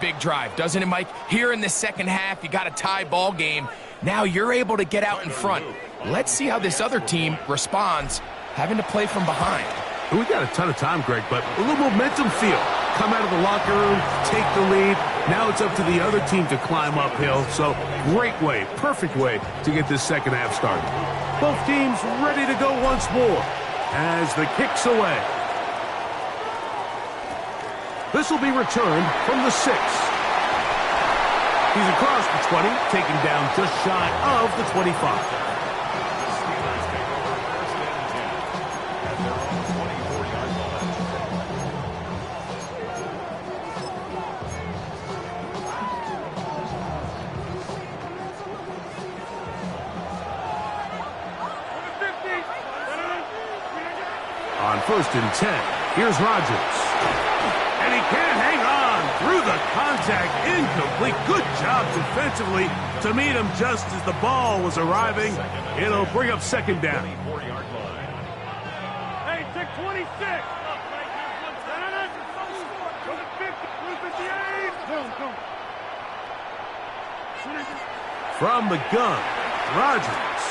Big drive, doesn't it, Mike? Here in the second half, you got a tie ball game. Now you're able to get out in front. Let's see how this other team responds, having to play from behind. We got a ton of time, Greg, but a little momentum feel. Come out of the locker room, take the lead. Now it's up to the other team to climb uphill. So great way, perfect way to get this second half started. Both teams ready to go once more as the kick's away. This will be returned from the 6. He's across the 20, taken down just shy of the 25. On 1st and 10, here's Rodgers. And he can't hang on through the contact. Incomplete. Good job defensively to meet him just as the ball was arriving. It'll bring up second down. Hey, take 26. From the gun, Rodgers.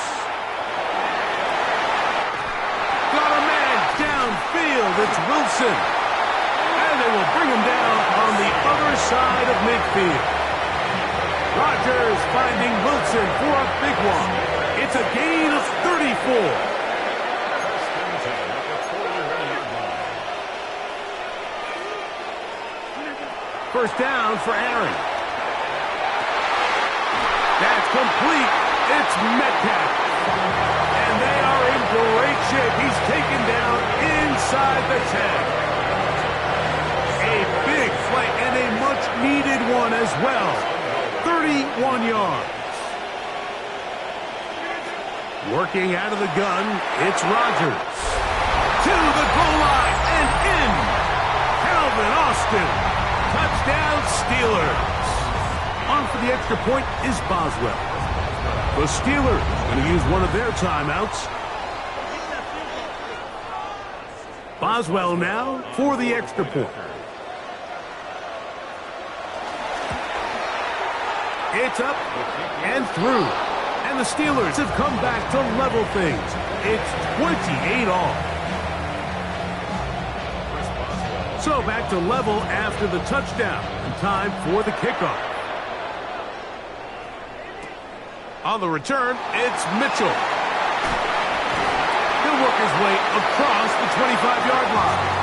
Got a man downfield. It's Wilson. And they will bring him down on the other side of midfield. Rodgers finding Wilson for a big one. It's a gain of 34. First down for Aaron. That's complete. It's Metcalf. And they are in great shape. He's taken down inside the 10. A big play and a much-needed one as well. 31 yards. Working out of the gun, it's Rodgers. To the goal line and in. Calvin Austin. Touchdown Steelers. On for the extra point is Boswell. The Steelers going to use one of their timeouts. Boswell now for the extra point. It's up and through. And the Steelers have come back to level things. It's 28 all. So back to level after the touchdown. And time for the kickoff. On the return, it's Mitchell. He'll work his way across the 25-yard line.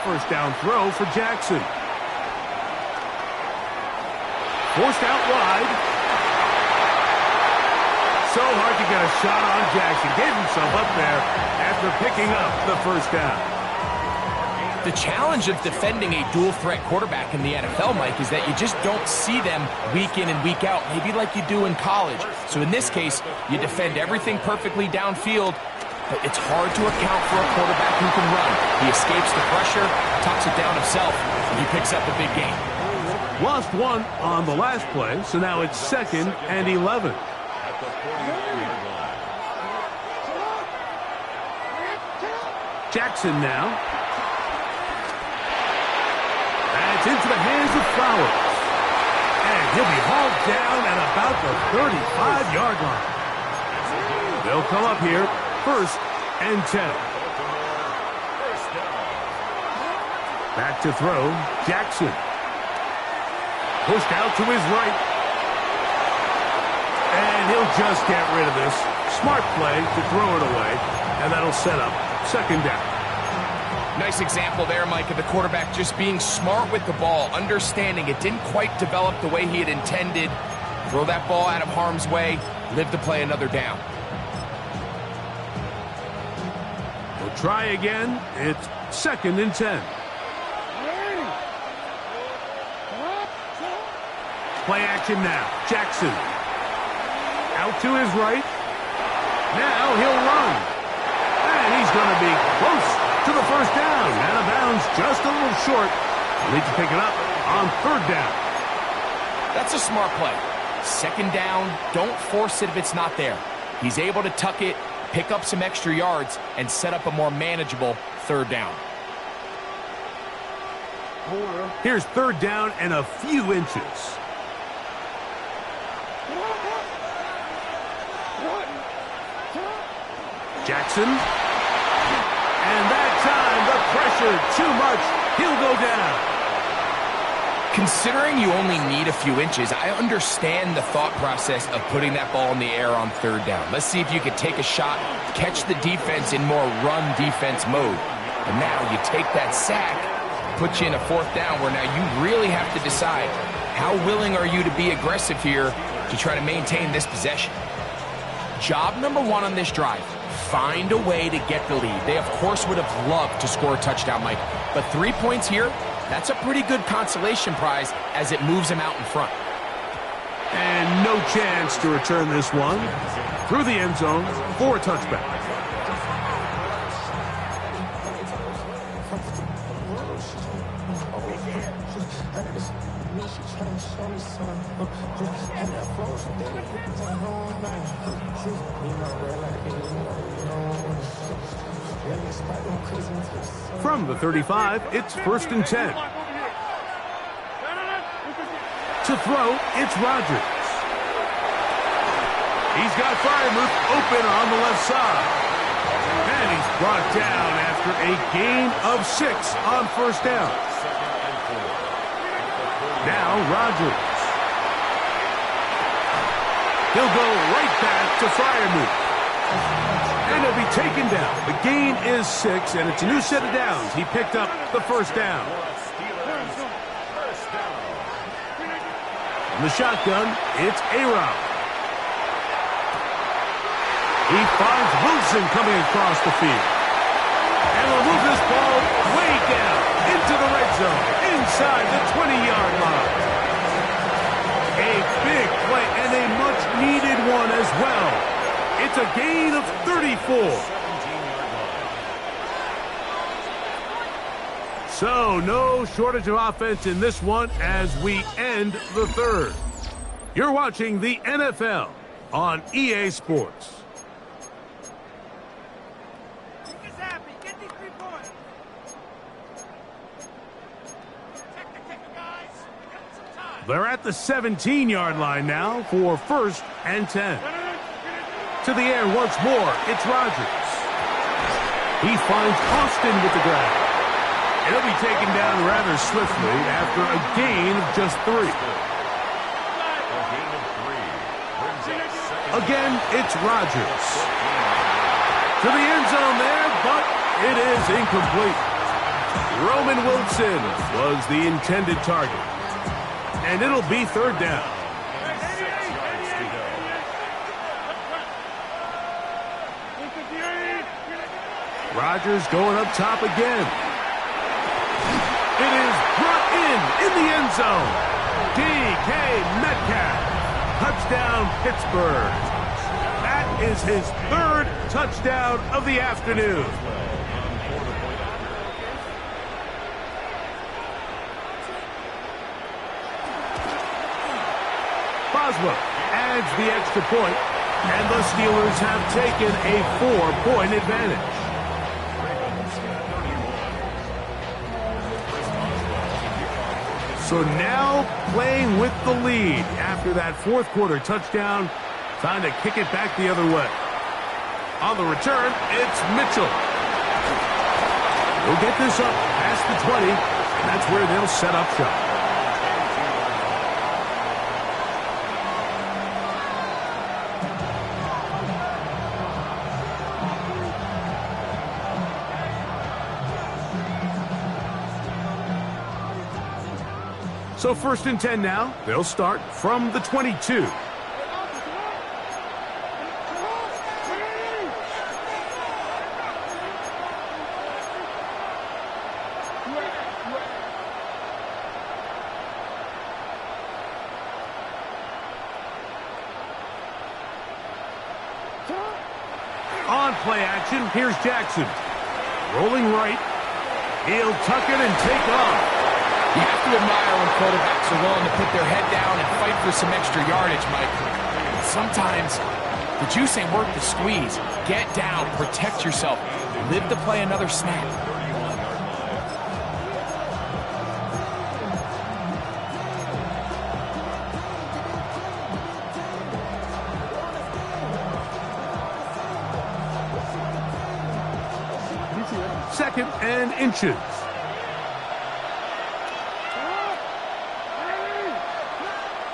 First down throw for Jackson. Forced out wide. So hard to get a shot on Jackson. Gave himself up there after picking up the first down. The challenge of defending a dual-threat quarterback in the NFL, Mike, is that you just don't see them week in and week out, maybe like you do in college. So in this case, you defend everything perfectly downfield, but it's hard to account for a quarterback who can run. He escapes the pressure, tucks it down himself, and he picks up a big gain. Lost one on the last play, so now it's 2nd and 11. Jackson now. That's into the hands of Flowers. And he'll be hauled down at about the 35-yard line. They'll come up here. 1st and 10. Back to throw, Jackson. Pushed out to his right. And he'll just get rid of this. Smart play to throw it away, and that'll set up 2nd down. Nice example there, Mike, of the quarterback just being smart with the ball, understanding it didn't quite develop the way he had intended. Throw that ball out of harm's way, live to play another down. Try again. It's 2nd and 10. Play action now. Jackson. Out to his right. Now he'll run. And he's going to be close to the first down. Out of bounds, just a little short. They'll need to pick it up on third down. That's a smart play. Second down, don't force it if it's not there. He's able to tuck it, pick up some extra yards, and set up a more manageable third down. Here's third down and a few inches. Jackson. And that time, the pressure, too much. He'll go down. Considering you only need a few inches, I understand the thought process of putting that ball in the air on third down. Let's see if you could take a shot, catch the defense in more run defense mode. And now you take that sack, put you in a fourth down where now you really have to decide how willing are you to be aggressive here to try to maintain this possession. Job number one on this drive, find a way to get the lead. They, of course, would have loved to score a touchdown, Mike, but 3 points here, that's a pretty good consolation prize as it moves them out in front. And no chance to return this one through the end zone for a touchback. From the 35, it's 1st and 10. To throw, it's Rodgers. He's got Freiermuth open on the left side. And he's brought down after a gain of 6 on first down. Now Rodgers. He'll go right back to Freiermuth. And he'll be taken down. The gain is 6, and it's a new set of downs. He picked up the first down. From the shotgun, it's A-Rod. He finds Wilson coming across the field. And will move this ball way down into the red zone, inside the 20-yard line. A big play and a much-needed one as well. It's a gain of 34. So, no shortage of offense in this one as we end the third. You're watching the NFL on EA Sports. Get these 3 points. They're at the 17-yard line now for 1st and 10. To the air once more, it's Rodgers. He finds Austin with the grab. And he'll be taken down rather swiftly after a gain of just 3. Again, it's Rodgers. To the end zone there, but it is incomplete. Roman Wilson was the intended target. And it'll be third down. Rodgers going up top again. It is brought in the end zone. DK Metcalf. Touchdown, Pittsburgh. That is his 3rd touchdown of the afternoon. Boswell adds the extra point, and the Steelers have taken a 4-point advantage. So now playing with the lead after that 4th quarter touchdown. Time to kick it back the other way. On the return, it's Mitchell. He'll get this up past the 20, and that's where they'll set up shop. So 1st and 10 now. They'll start from the 22. On play action, here's Jackson. Rolling right. He'll tuck it and take off. You have to admire when quarterbacks are willing to put their head down and fight for some extra yardage, Mike. Sometimes the juice ain't worth the squeeze. Get down, protect yourself, live to play another snap. Second and inches.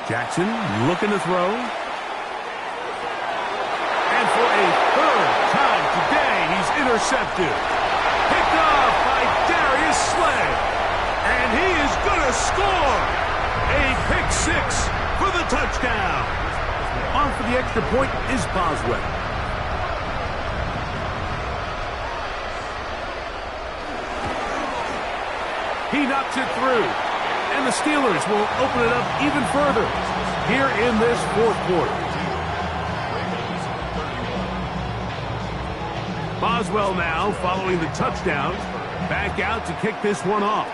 Jackson looking to throw. And for a third time today, he's intercepted. Picked off by Darius Slay. And he is going to score. A pick six for the touchdown. On for the extra point is Boswell. He knocks it through. And the Steelers will open it up even further here in this fourth quarter. Boswell now following the touchdown. Back out to kick this one off.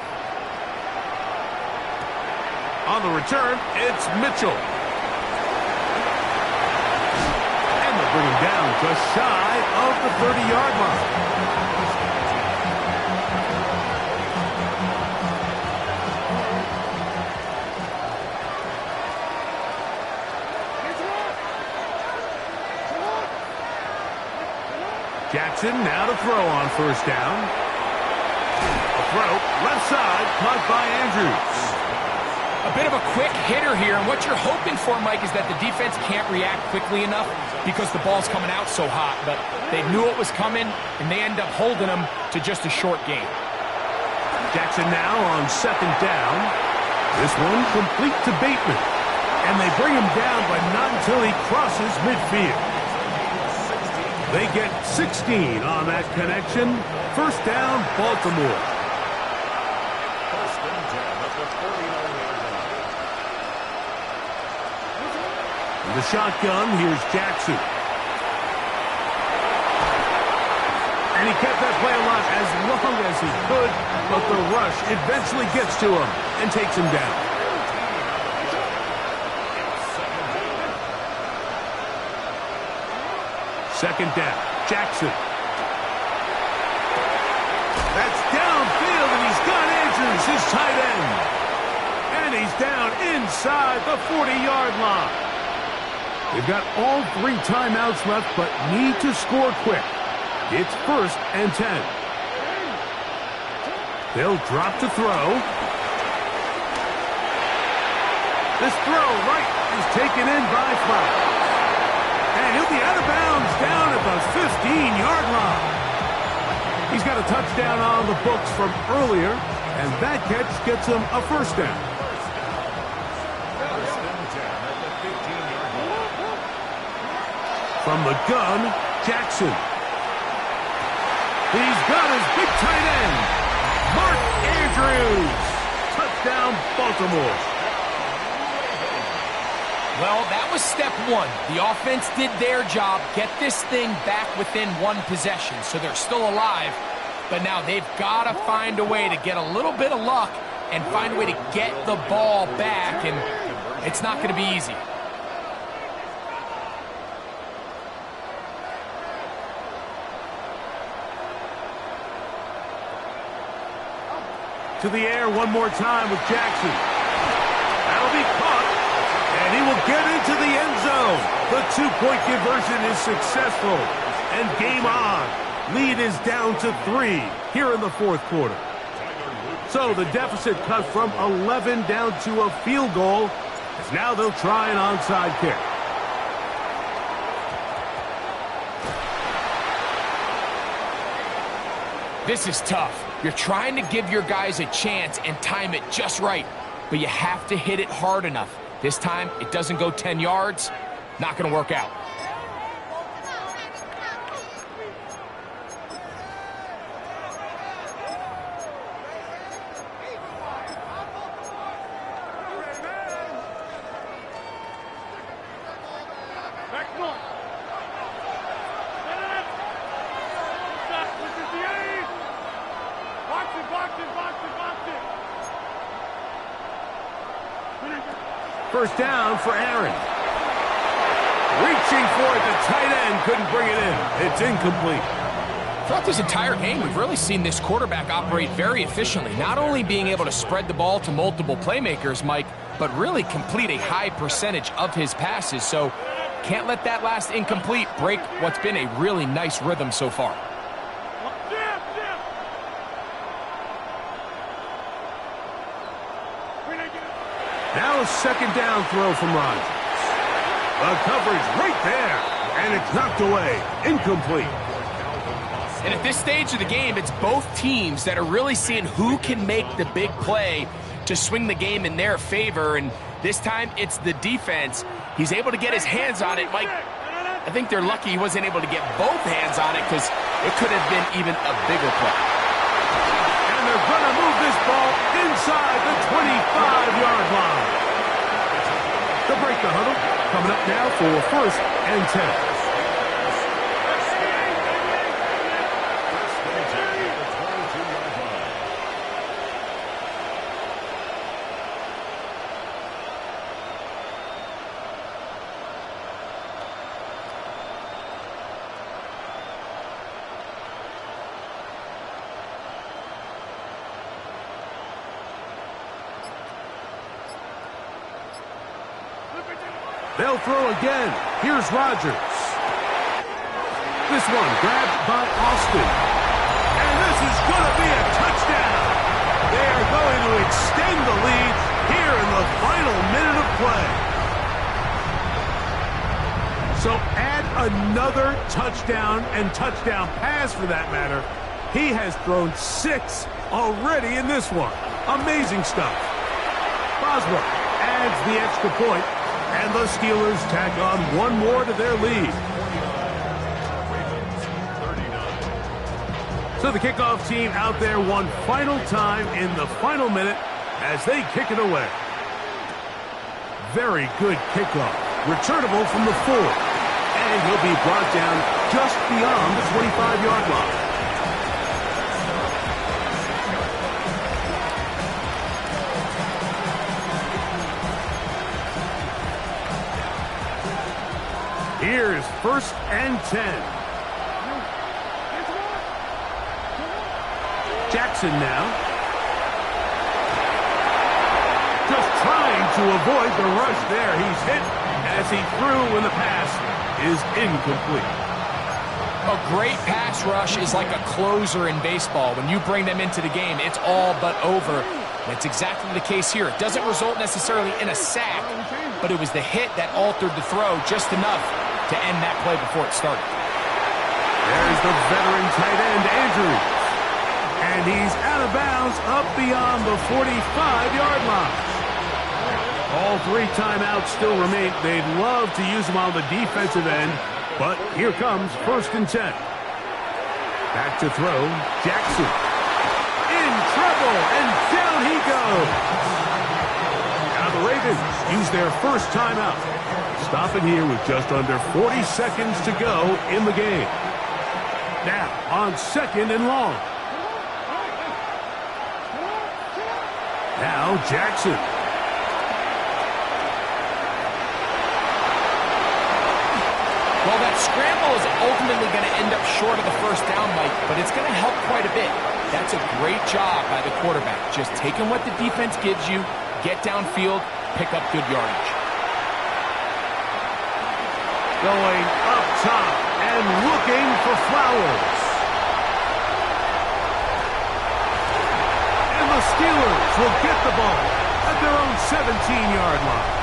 On the return, it's Mitchell. And they'll bring him down just shy of the 30-yard line. Jackson now to throw on first down. A throw, left side, caught by Andrews. A bit of a quick hitter here, and what you're hoping for, Mike, is that the defense can't react quickly enough because the ball's coming out so hot, but they knew it was coming, and they end up holding them to just a short game. Jackson now on second down. This one complete to Bateman, and they bring him down, but not until he crosses midfield. They get 16 on that connection. First down, Baltimore. In the shotgun, here's Jackson. And he kept that play alive as long as he could, but the rush eventually gets to him and takes him down. Second down, Jackson. That's downfield, and he's got Andrews, his tight end. And he's down inside the 40-yard line. They've got all 3 timeouts left, but need to score quick. It's first and 10. They'll drop to throw. This throw right is taken in by Flowers. And he'll be out of bounds down at the 15-yard line. He's got a touchdown on the books from earlier, and that catch gets him a first down. From the gun, Jackson. He's got his big tight end, Mark Andrews. Touchdown, Baltimore. Well, that was step one. The offense did their job, get this thing back within one possession, so they're still alive. But now they've got to find a way to get a little bit of luck and find a way to get the ball back, and it's not going to be easy. To the air one more time with Jackson. That'll be caught. And he will get into the end zone. The 2-point conversion is successful. And game on. Lead is down to 3 here in the fourth quarter. So the deficit cut from 11 down to a field goal, as now they'll try an onside kick. This is tough. You're trying to give your guys a chance and time it just right, but you have to hit it hard enough. This time, it doesn't go 10 yards. Not going to work out. first down for Aaron. Reaching for it, the tight end couldn't bring it in. It's incomplete. Throughout this entire game, we've really seen this quarterback operate very efficiently, not only being able to spread the ball to multiple playmakers, Mike, but really complete a high percentage of his passes. So can't let that last incomplete break what's been a really nice rhythm so far. Now a second down throw from Rodgers. The coverage right there, and it's knocked away. Incomplete. And at this stage of the game, it's both teams that are really seeing who can make the big play to swing the game in their favor. And this time, it's the defense. He's able to get his hands on it. Mike, I think they're lucky he wasn't able to get both hands on it because it could have been even a bigger play. And they're going to move this ball inside the 25-yard line. They'll break the huddle. Coming up now for first and 10. They'll throw again. Here's Rodgers. This one grabbed by Austin. And this is going to be a touchdown. They are going to extend the lead here in the final minute of play. So add another touchdown and touchdown pass for that matter. He has thrown 6 already in this one. Amazing stuff. Boswell adds the extra point. And the Steelers tack on one more to their lead. So the kickoff team out there one final time in the final minute as they kick it away. Very good kickoff. Returnable from the 4. And he'll be brought down just beyond the 25-yard line. Here's first and 10. Jackson now. Just trying to avoid the rush there. He's hit as he threw when the pass is incomplete. A great pass rush is like a closer in baseball. When you bring them into the game, it's all but over. That's exactly the case here. It doesn't result necessarily in a sack, but it was the hit that altered the throw just enough to end that play before it started. There's the veteran tight end, Andrews. And he's out of bounds up beyond the 45-yard line. All 3 timeouts still remain. They'd love to use them on the defensive end, but here comes first and 10. Back to throw, Jackson. In trouble, and down he goes. Now the Ravens use their first timeout. Stopping here with just under 40 seconds to go in the game. Now on second and long. Now Jackson. Well, that scramble is ultimately going to end up short of the first down, Mike, but it's going to help quite a bit. That's a great job by the quarterback. Just taking what the defense gives you, get downfield, pick up good yardage. Going up top and looking for Flowers. And the Steelers will get the ball at their own 17-yard line.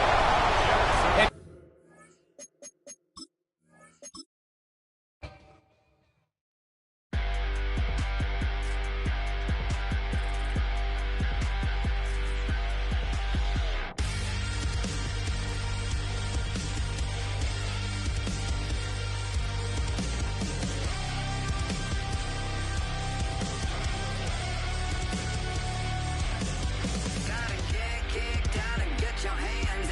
Gotta get kicked out and get your hands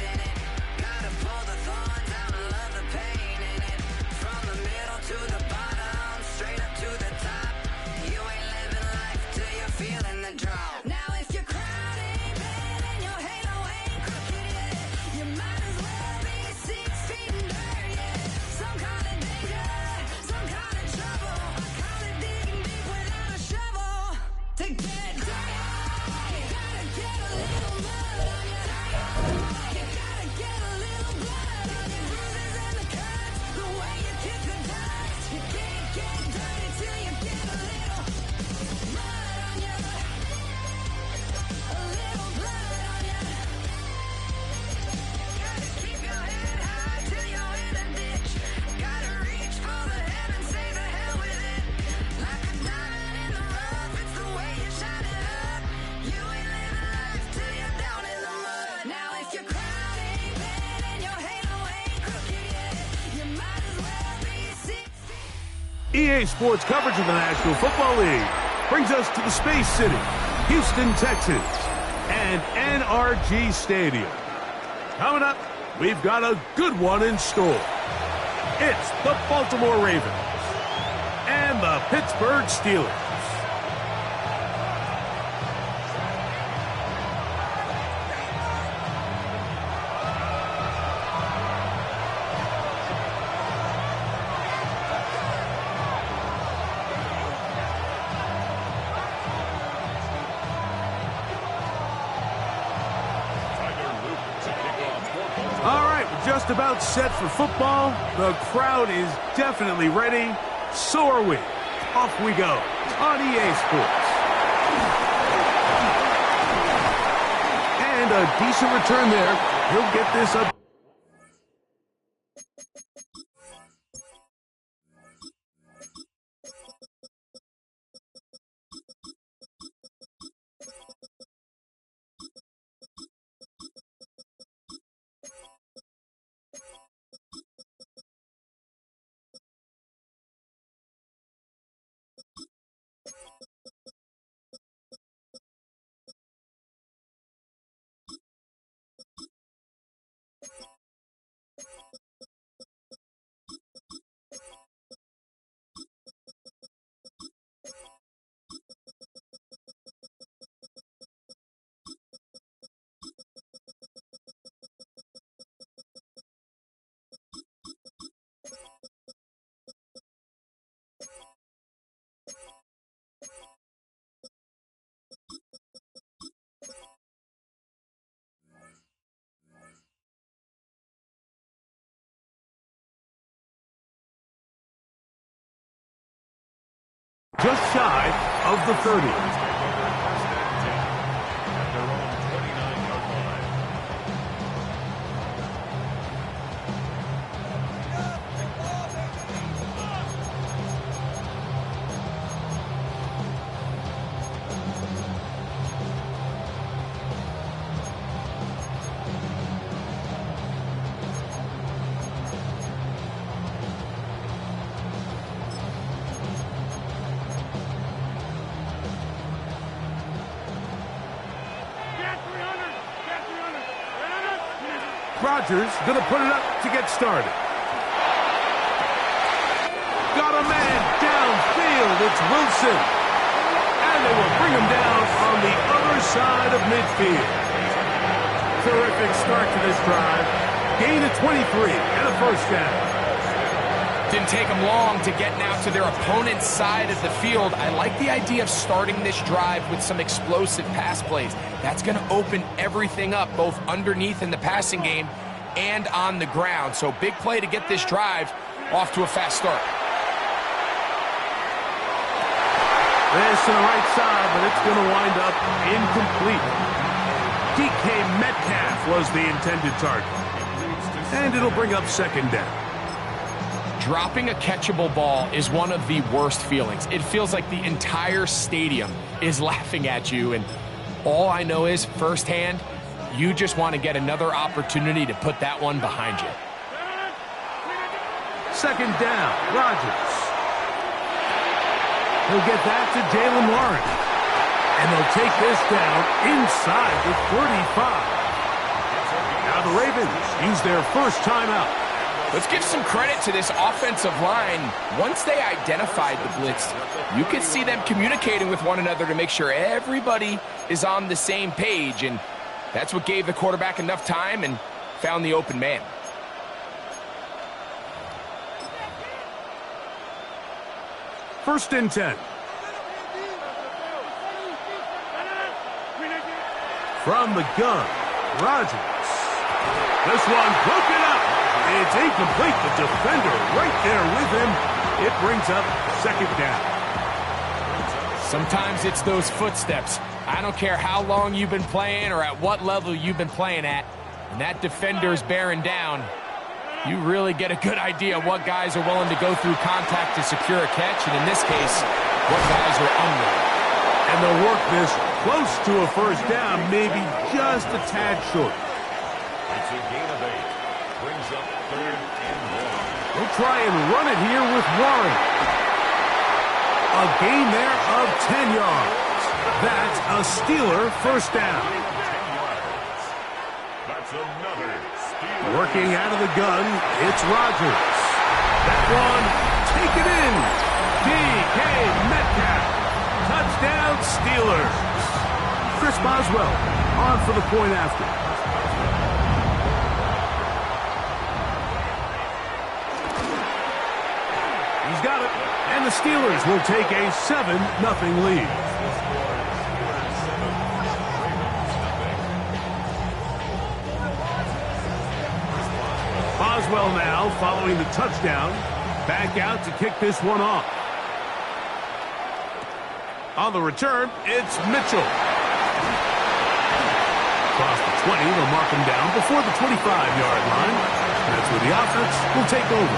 EA Sports coverage of the National Football League brings us to the Space City, Houston, Texas, and NRG Stadium. Coming up, we've got a good one in store. It's the Baltimore Ravens and the Pittsburgh Steelers. Just about set for football. The crowd is definitely ready. So are we. Off we go on EA Sports. And a decent return there. He'll get this up. Just shy of the 30. Rodgers going to put it up to get started. Got a man downfield. It's Wilson. And they will bring him down on the other side of midfield. Terrific start to this drive. Gain of 23 and a first down. Didn't take them long to get now to their opponent's side of the field. I like the idea of starting this drive with some explosive pass plays. That's going to open everything up, both underneath in the passing game and on the ground. So big play to get this drive off to a fast start. This to the right side, but it's going to wind up incomplete. DK Metcalf was the intended target. And it'll bring up second down. Dropping a catchable ball is one of the worst feelings. It feels like the entire stadium is laughing at you, and all I know is firsthand, you just want to get another opportunity to put that one behind you. Second down, Rodgers. He'll get that to Jalen Lawrence. And they'll take this down inside the 35. Now the Ravens use their first timeout. Let's give some credit to this offensive line. Once they identified the blitz, you could see them communicating with one another to make sure everybody is on the same page, and that's what gave the quarterback enough time and found the open man. First and 10. From the gun, Rodgers. This one broken up. It's incomplete. The defender right there with him. It brings up second down. Sometimes it's those footsteps. I don't care how long you've been playing or at what level you've been playing at. When that defender's bearing down, you really get a good idea of what guys are willing to go through contact to secure a catch, and in this case, what guys are unwilling. And they'll work this close to a first down, maybe just a tad short. It's a gain of 8. Brings up 3rd and 1. They'll try and run it here with Warren. A gain there of 10 yards. That's a Steeler first down. That's another Steeler. Working out of the gun, it's Rodgers. That one, taken in. DK Metcalf. Touchdown, Steelers. Chris Boswell on for the point after. He's got it. And the Steelers will take a 7-0 lead. Boswell now following the touchdown. Back out to kick this one off. On the return, it's Mitchell. Across the 20, they'll mark him down before the 25-yard line. That's where the offense will take over.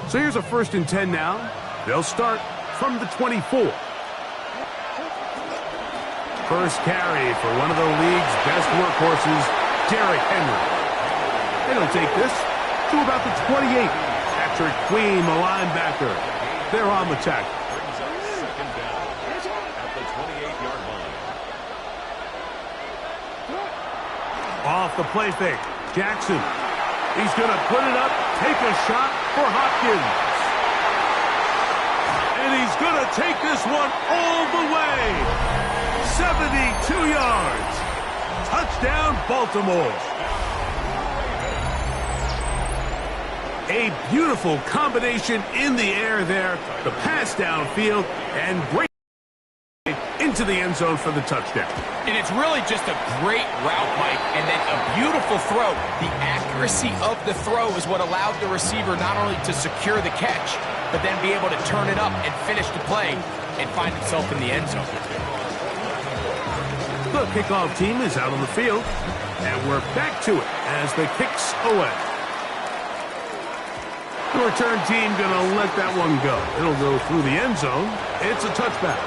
So here's a 1st and 10 now. They'll start from the 24. First carry for one of the league's best workhorses, Derrick Henry. And he'll take this to about the 28. Patrick Queen, the linebacker. They're on the tackle. Brings up second down at the 28-yard line. Off the play fake. Jackson. He's going to put it up, take a shot for Hopkins. And he's going to take this one all the way. 72 yards. Touchdown, Baltimore. A beautiful combination in the air there. The pass downfield and break into the end zone for the touchdown. And it's really just a great route, Mike, and then a beautiful throw. The accuracy of the throw is what allowed the receiver not only to secure the catch, but then be able to turn it up and finish the play and find himself in the end zone. The kickoff team is out on the field, and we're back to it as the kick's away. The return team going to let that one go. It'll go through the end zone. It's a touchback.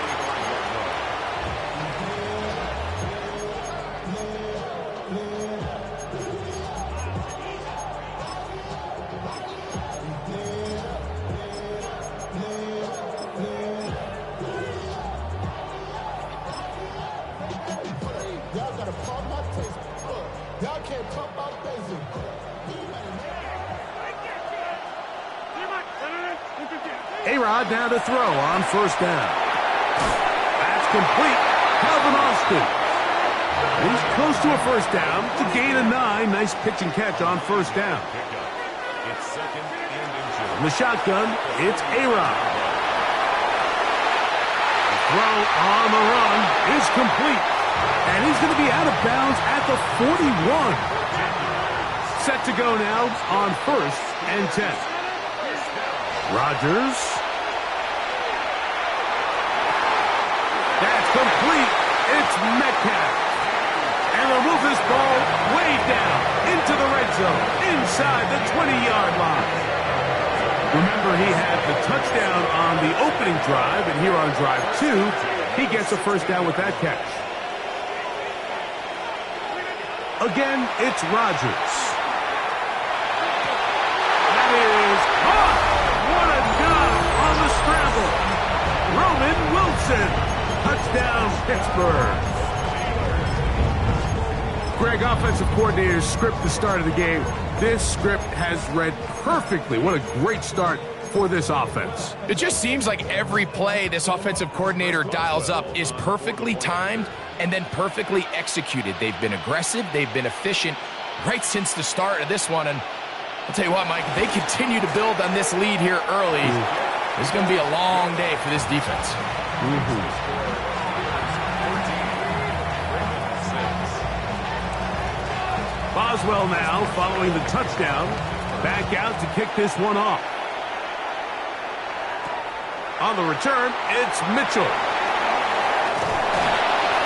A-Rod now to throw on first down. That's complete. Calvin Austin. He's close to a first down to gain a 9. Nice pitch and catch on first down. It's second and inches. From the shotgun, it's A-Rod. The throw on the run is complete. And he's going to be out of bounds at the 41. Set to go now on first and 10. Rodgers. That's complete. It's Metcalf. And they'll move this ball way down into the red zone, inside the 20-yard line. Remember, he had the touchdown on the opening drive, and here on drive 2, he gets a first down with that catch. Again, it's Rodgers. That is caught. What a dive on the scramble. Roman Wilson. Touchdown, Pittsburgh. Greg, offensive coordinator's script the start of the game. This script has read perfectly. What a great start for this offense. It just seems like every play this offensive coordinator dials up is perfectly timed and then perfectly executed. They've been aggressive. They've been efficient right since the start of this one. And I'll tell you what, Mike, if they continue to build on this lead here early, it's going to be a long day for this defense. Boswell now following the touchdown. Back out to kick this one off. On the return, it's Mitchell.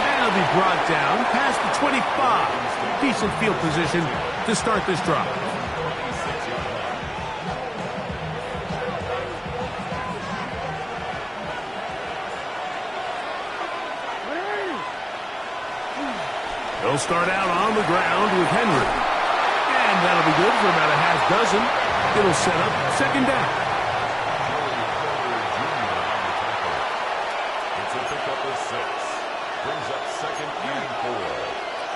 And he'll be brought down past the 25. Decent field position to start this drive. He'll start out on the ground with Henry. And that'll be good for about a half dozen. It'll set up second down. It's a pickup of 6. Brings up second and 4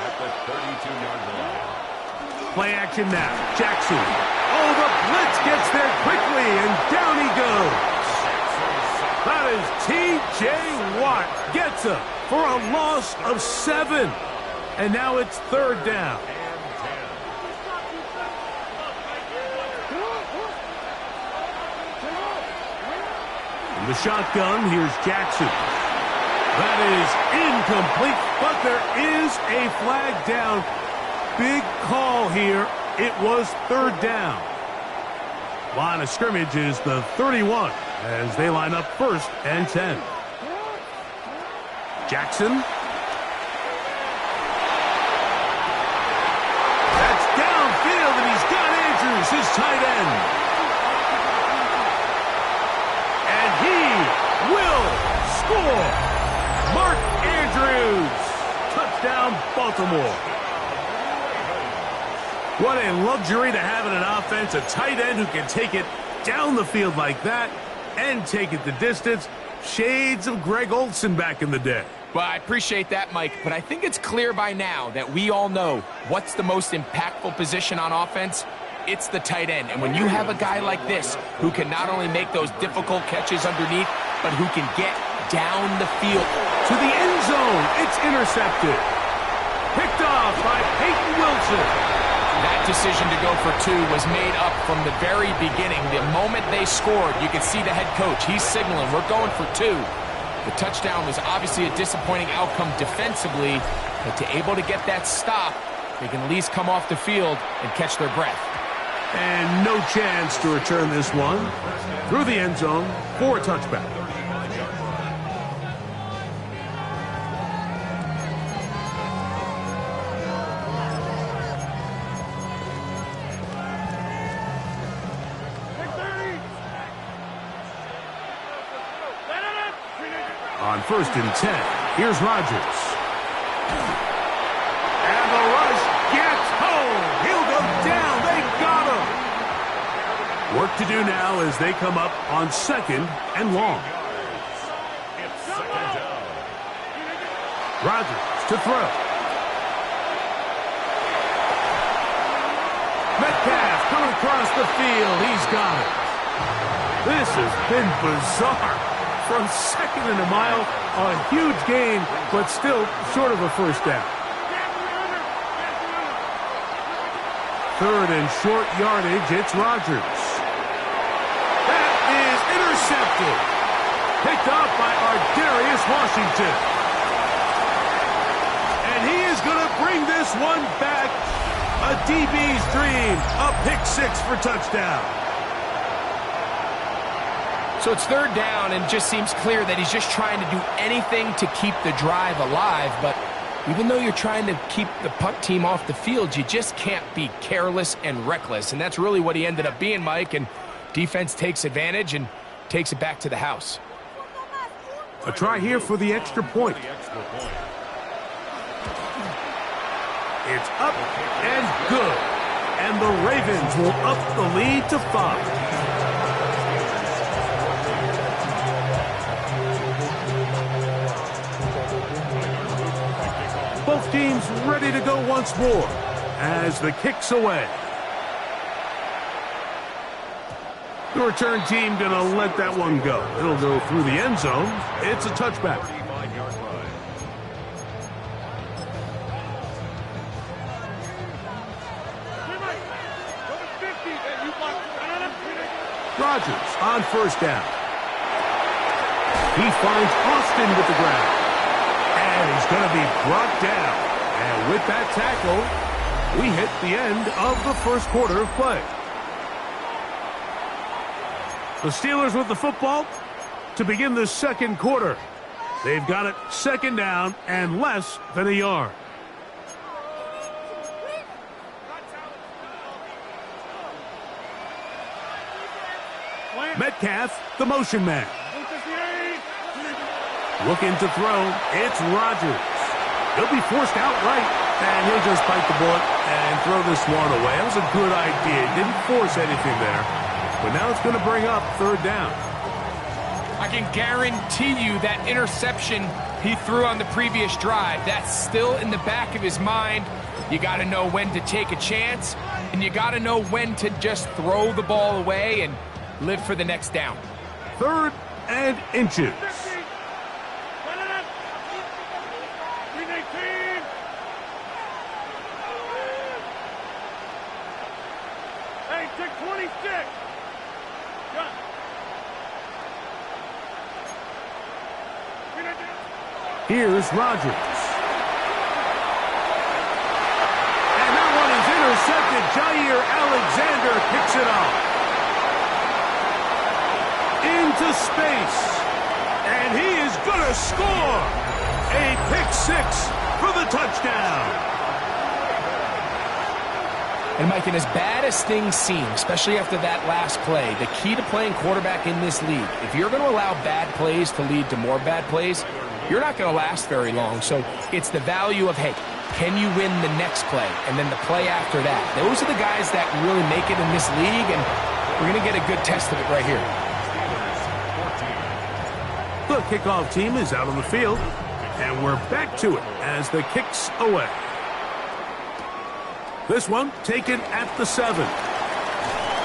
at the 32-yard line. Play action now. Jackson. Oh, the blitz gets there quickly, and down he goes. That is T.J. Watt. Gets him for a loss of 7. And now it's third down. In the shotgun, here's Jackson. That is incomplete, but there is a flag down. Big call here. It was third down. Line of scrimmage is the 31 as they line up first and 10. Jackson. That's downfield, and he's got Andrews, his tight end. And he will score. Mark Andrews. Touchdown, Baltimore. What a luxury to have in an offense, a tight end who can take it down the field like that and take it the distance. Shades of Greg Olsen back in the day. Well, I appreciate that, Mike, but I think it's clear by now that we all know what's the most impactful position on offense. It's the tight end. And when you have a guy like this who can not only make those difficult catches underneath, but who can get down the field to the end zone, it's intercepted. Picked off by Peyton Wilson. That decision to go for 2 was made up from the very beginning. The moment they scored, you could see the head coach. He's signaling, we're going for 2. The touchdown was obviously a disappointing outcome defensively, but to able to get that stop, they can at least come off the field and catch their breath. And no chance to return this one through the end zone for a touchback. On first and 10, here's Rodgers. And the rush gets home. He'll go down. They got him. Work to do now as they come up on second and long. It's second down. Rodgers to throw. Metcalf coming across the field. He's got it. This has been bizarre. From second and a mile, a huge gain, but still short of a first down. Third and short yardage, it's Rodgers. That is intercepted. Picked off by Ardarius Washington. And he is going to bring this one back. A DB's dream. A pick 6 for touchdown. So it's third down, and it just seems clear that he's just trying to do anything to keep the drive alive. But even though you're trying to keep the punt team off the field, you just can't be careless and reckless. And that's really what he ended up being, Mike. And defense takes advantage and takes it back to the house. A try here for the extra point. It's up and good. And the Ravens will up the lead to 5. Both teams ready to go once more as the kick's away. The return team going to let that one go. It'll go through the end zone. It's a touchback. Rodgers on first down. He finds Austin with the ground. And he's going to be brought down. And with that tackle, we hit the end of the first quarter of play. The Steelers with the football to begin the second quarter. They've got it second down and less than a yard. Metcalf, the motion man. Looking to throw, it's Rodgers. He'll be forced outright. And he'll just bite the bullet and throw this one away. That was a good idea. Didn't force anything there. But now it's going to bring up third down. I can guarantee you that interception he threw on the previous drive, that's still in the back of his mind. You got to know when to take a chance, and you got to know when to just throw the ball away and live for the next down. 3rd and inches. Hey, take 26. Here's Rodgers. And that one is intercepted. Jair Alexander picks it off. Into space. And he is going to score. A pick 6 for the touchdown. And Mike, and as bad as things seem, especially after that last play, the key to playing quarterback in this league, if you're going to allow bad plays to lead to more bad plays, you're not going to last very long. So it's the value of, hey, can you win the next play and then the play after that? Those are the guys that really make it in this league, and we're going to get a good test of it right here. The kickoff team is out on the field, and we're back to it as the kick's away. This one taken at the 7.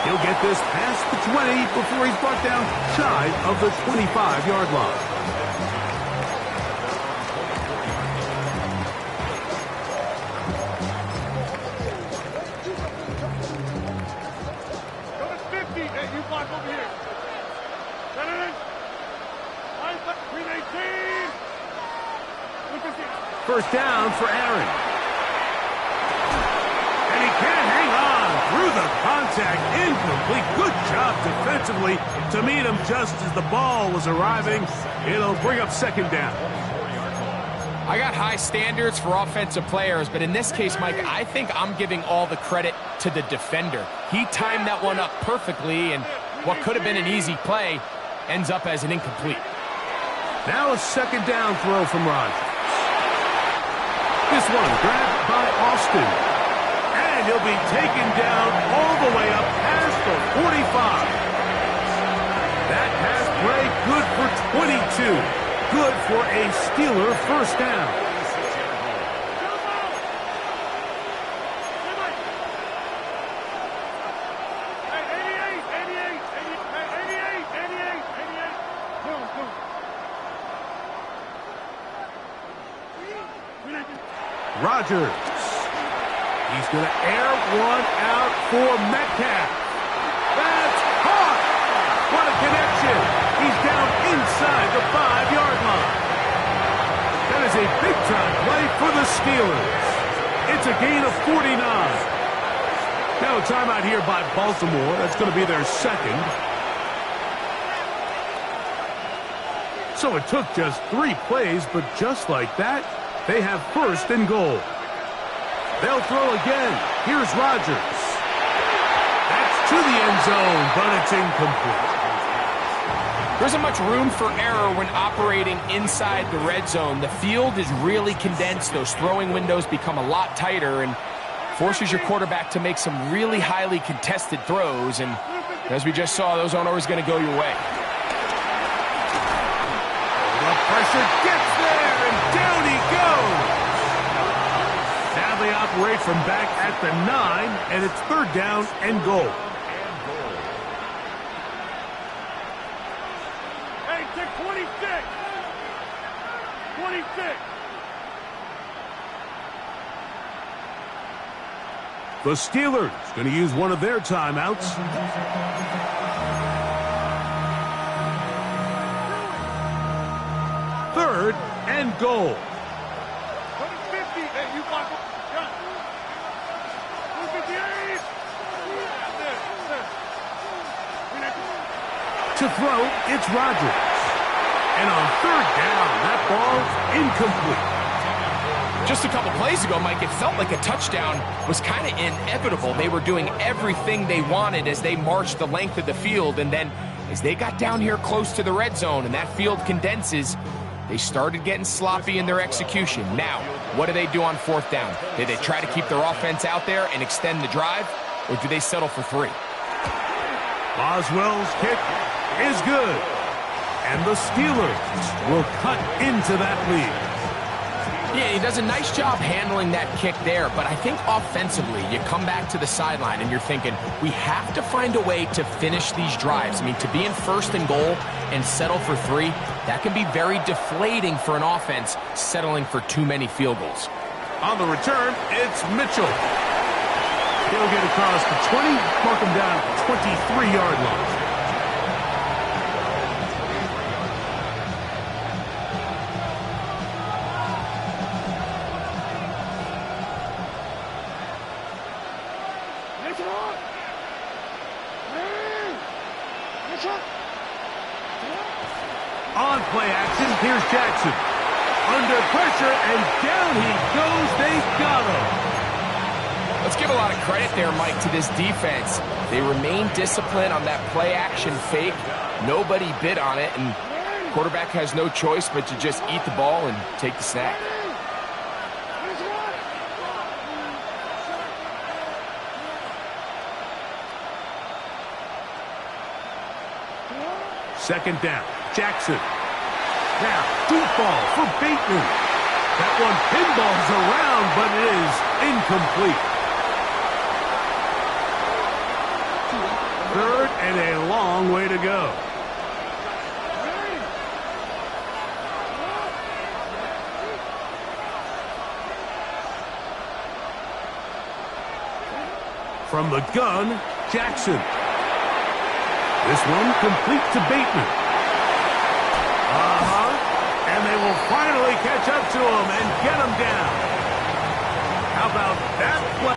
He'll get this past the 20 before he's brought down shy of the 25-yard line. Go to 50. Hey, you block over here. Green 18. First down for Aaron. And he can't hang on through the contact. Incomplete. Good job defensively to meet him just as the ball was arriving. It'll bring up second down. I got high standards for offensive players, but in this case, Mike, I think I'm giving all the credit to the defender. He timed that one up perfectly, and what could have been an easy play ends up as an incomplete. Now a second down throw from Rodgers. This one grabbed by Austin. And he'll be taken down all the way up past the 45. That pass play good for 22. Good for a Steeler first down. Rodgers. He's going to air one out for Metcalf. That's caught. What a connection. He's down inside the 5-yard line. That is a big-time play for the Steelers. It's a gain of 49. Now a timeout here by Baltimore. That's going to be their second. So it took just 3 plays, but just like that, they have first and goal. They'll throw again. Here's Rodgers. That's to the end zone, but it's incomplete. There isn't much room for error when operating inside the red zone. The field is really condensed. Those throwing windows become a lot tighter and forces your quarterback to make some really highly contested throws. And as we just saw, those aren't always going to go your way. The pressure gets there, and down he goes. Now they operate from back at the 9, and it's third down and goal. Hey, take 26. 26. The Steelers going to use one of their timeouts. Third and goal. 50. Hey, you block him. Yeah. 258. To throw, it's Rodgers. And on third down, that ball's incomplete. Just a couple plays ago, Mike, it felt like a touchdown was kind of inevitable. They were doing everything they wanted as they marched the length of the field, and then as they got down here close to the red zone and that field condenses, they started getting sloppy in their execution. Now, What do they do on 4th down? Do they try to keep their offense out there and extend the drive, or do they settle for 3? Boswell's kick is good. And the Steelers will cut into that lead. Yeah, he does a nice job handling that kick there, but I think offensively, you come back to the sideline and you're thinking, we have to find a way to finish these drives. I mean, to be in 1st and goal and settle for 3, that can be very deflating for an offense settling for too many field goals. On the return, it's Mitchell. He'll get across the 20, mark him down at the 23-yard line. On play action, here's Jackson. Under pressure, and down he goes. They've got him. Let's give a lot of credit there, Mike, to this defense. They remain disciplined on that play action fake. Nobody bid on it, and quarterback has no choice but to just eat the ball and take the snap. Second down, Jackson. Now, deep ball for Bateman. That one pinballs around, but it is incomplete. 3rd and a long way to go. From the gun, Jackson. This one complete to Bateman. And they will finally catch up to him and get him down. How about that play?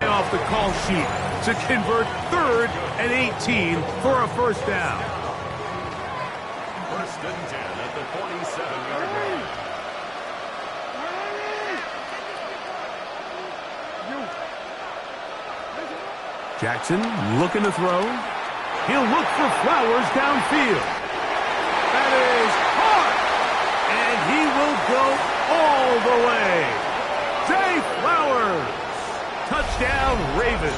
Off the call sheet to convert 3rd and 18 for a 1st down. 1st and 10 at the 47-yard line. Jackson looking to throw. He'll look for Flowers downfield. That is hard. And he will go all the way. Zay Flowers. Touchdown, Ravens.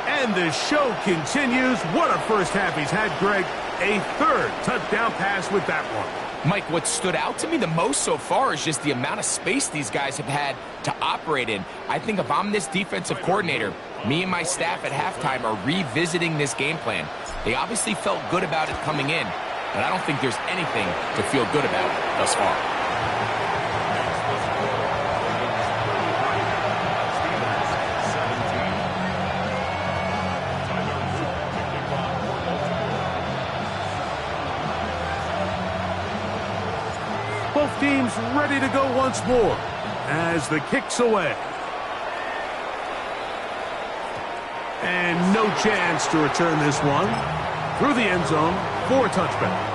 And the show continues. What a first half he's had, Greg. A 3rd touchdown pass with that one. Mike, what stood out to me the most so far is just the amount of space these guys have had to operate in. I think if I'm this defensive coordinator, me and my staff at halftime are revisiting this game plan. They obviously felt good about it coming in, but I don't think there's anything to feel good about thus far. Both teams ready to go once more as the kick's away. And no chance to return this one. Through the end zone for a touchback.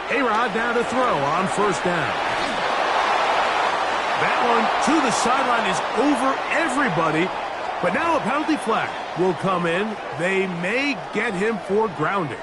A-Rod down to throw on 1st down. That one to the sideline is over everybody, but now a penalty flag will come in. They may get him for grounding.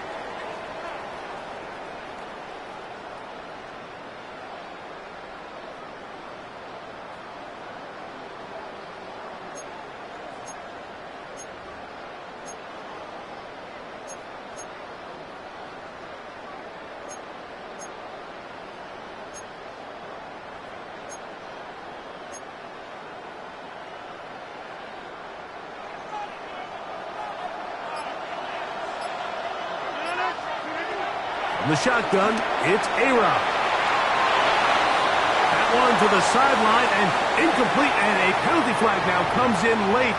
From the shotgun, it's A-Rod. That one to the sideline and incomplete, and a penalty flag now comes in late.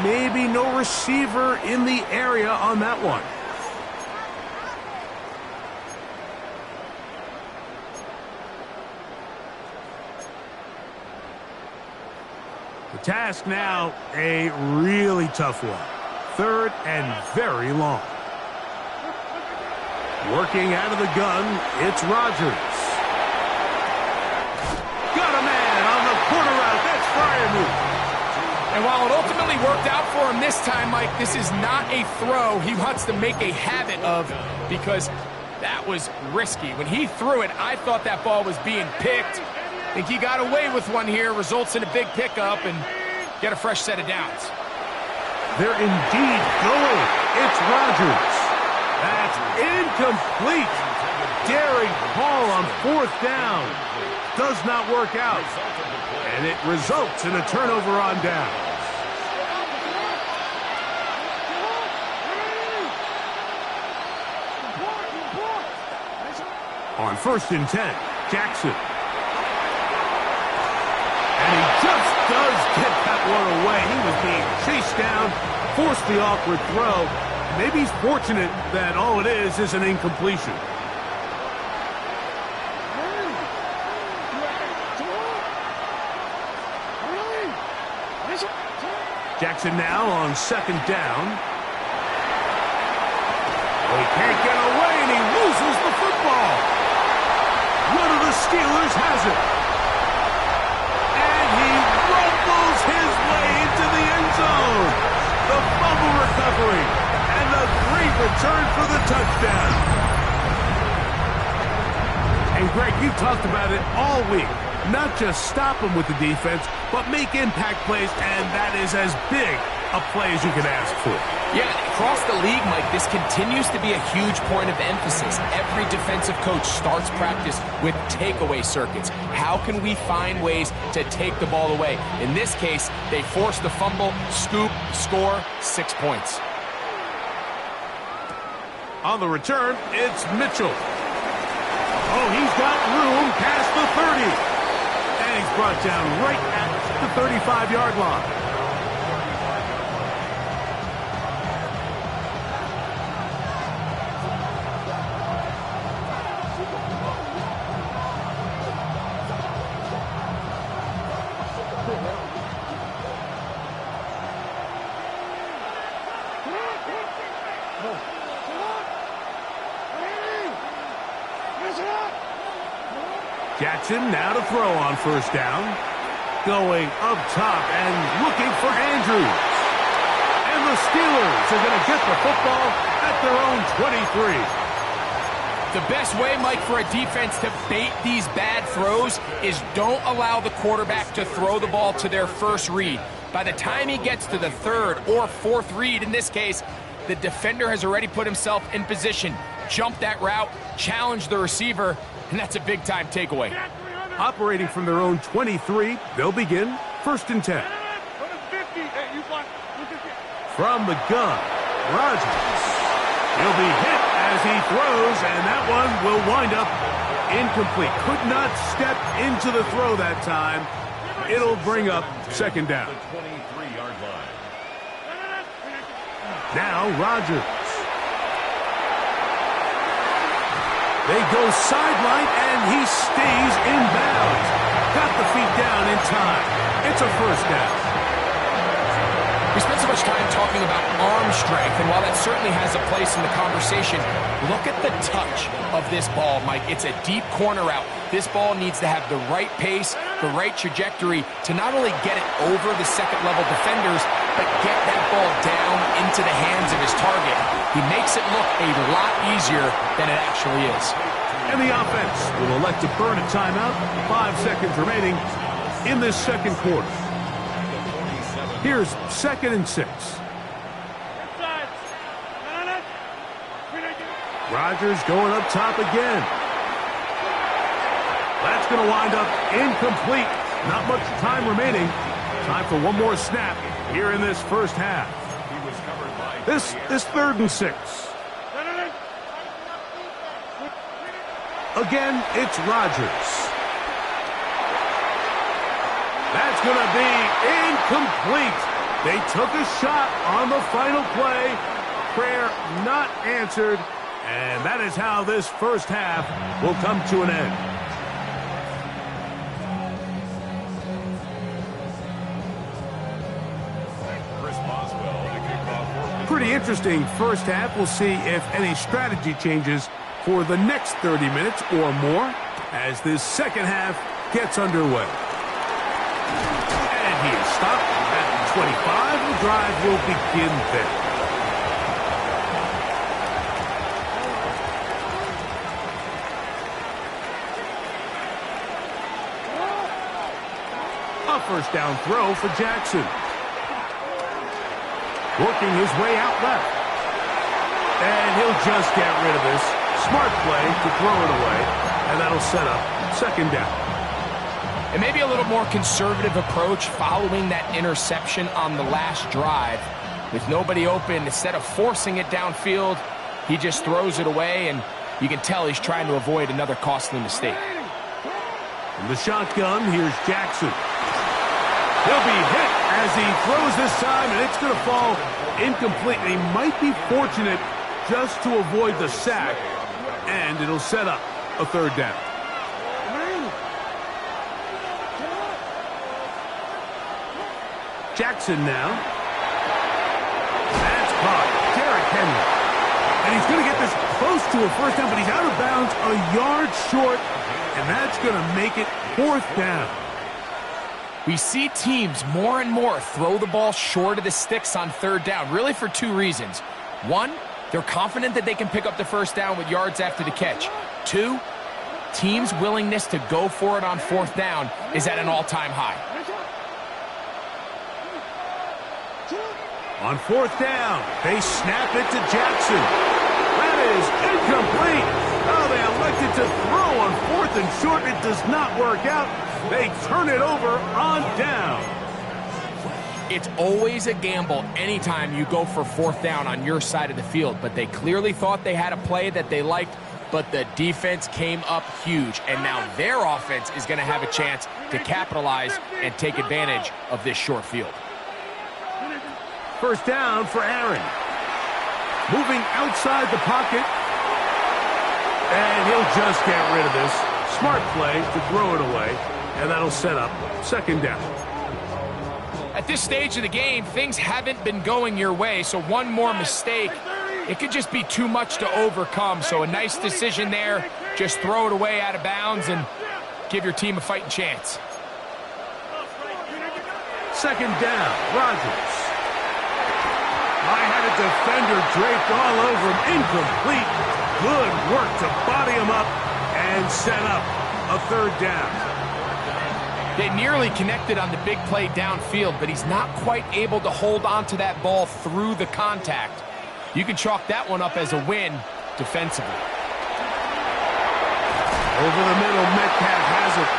Maybe no receiver in the area on that one. The task now, a really tough one. 3rd and very long. Working out of the gun, it's Rodgers. Got a man on the corner route. That's Freiermuth. And while it ultimately worked out for him this time, Mike, this is not a throw he wants to make a habit of, because that was risky. When he threw it, I thought that ball was being picked. I think he got away with one here, results in a big pickup, and get a fresh set of downs. They're indeed going. It's Rodgers. That's incomplete. Daring ball on 4th down. Does not work out. And it results in a turnover on downs. On 1st and 10, Jackson. And he just does get that one away. He was being chased down, forced the awkward throw. Maybe he's fortunate that all it is an incompletion. Jackson now on 2nd down. Oh, he can't get away, and he loses the football. One of the Steelers has it. And he rumbles his way into the end zone. The fumble recovery and the great return for the touchdown. And Greg, you talked about it all week. Not just stop him with the defense, but make impact plays, and that is as big a play as you can ask for. Yeah, across the league, Mike, this continues to be a huge point of emphasis. Every defensive coach starts practice with takeaway circuits. How can we find ways to take the ball away? In this case, they force the fumble, scoop, score, 6 points. On the return, it's Mitchell. Oh, he's got room past the 30. And he's brought down right at the 35-yard line. Jackson now to throw on 1st down. Going up top and looking for Andrews. And the Steelers are going to get the football at their own 23. The best way, Mike, for a defense to bait these bad throws is don't allow the quarterback to throw the ball to their first read. By the time he gets to the 3rd or 4th read, in this case, the defender has already put himself in position, jump that route, challenge the receiver, and that's a big-time takeaway. Operating from their own 23, they'll begin 1st and 10. From the gun, Rodgers. He'll be hit as he throws, and that one will wind up incomplete. Could not step into the throw that time. It'll bring up 2nd down. Now Rodgers. They go sideline, and he stays in bounds. Got the feet down in time. It's a 1st down. We spent so much time talking about arm strength, and while that certainly has a place in the conversation, look at the touch of this ball, Mike. It's a deep corner route. This ball needs to have the right pace, the right trajectory to not only get it over the second-level defenders, but get that ball down into the hands of his target. He makes it look a lot easier than it actually is. And the offense will elect to burn a timeout. 5 seconds remaining in this 2nd quarter. Here's 2nd and 6. Rodgers going up top again. That's going to wind up incomplete. Not much time remaining. Time for one more snap here in this 1st half. This 3rd and 6. Again, it's Rodgers. That's going to be incomplete. They took a shot on the final play. Prayer not answered. And that is how this first half will come to an end. Pretty interesting first half. We'll see if any strategy changes for the next 30 minutes or more as this second half gets underway. And he is stopped at 25. The drive will begin there. A first down throw for Jackson. Working his way out left. And he'll just get rid of this. Smart play to throw it away. And that'll set up second down. And maybe a little more conservative approach following that interception on the last drive. With nobody open, instead of forcing it downfield, he just throws it away, and you can tell he's trying to avoid another costly mistake. In the shotgun, here's Jackson. He'll be hit as he throws this time, and it's going to fall incomplete. He might be fortunate just to avoid the sack, and it'll set up a third down. Jackson now. That's caught. Derrick Henry. And he's going to get this close to a first down, but he's out of bounds a yard short, and that's going to make it fourth down. We see teams more and more throw the ball short of the sticks on third down, really for two reasons. One, they're confident that they can pick up the first down with yards after the catch. Two, teams' willingness to go for it on fourth down is at an all-time high. On fourth down, they snap it to Jackson. That is incomplete. Oh, they elected to throw on fourth and short. It does not work out. They turn it over on down. It's always a gamble anytime you go for fourth down on your side of the field, but they clearly thought they had a play that they liked, but the defense came up huge, and now their offense is going to have a chance to capitalize and take advantage of this short field. First down for Aaron. Moving outside the pocket. And he'll just get rid of this. Smart play to throw it away. And that'll set up second down. At this stage of the game, things haven't been going your way, so one more mistake, it could just be too much to overcome. So a nice decision there. Just throw it away out of bounds and give your team a fighting chance. Second down, Rodgers. I had a defender draped all over him. Incomplete. Good work to body him up and set up a third down. They nearly connected on the big play downfield, but he's not quite able to hold on to that ball through the contact. You can chalk that one up as a win defensively. Over the middle, Metcalf has it.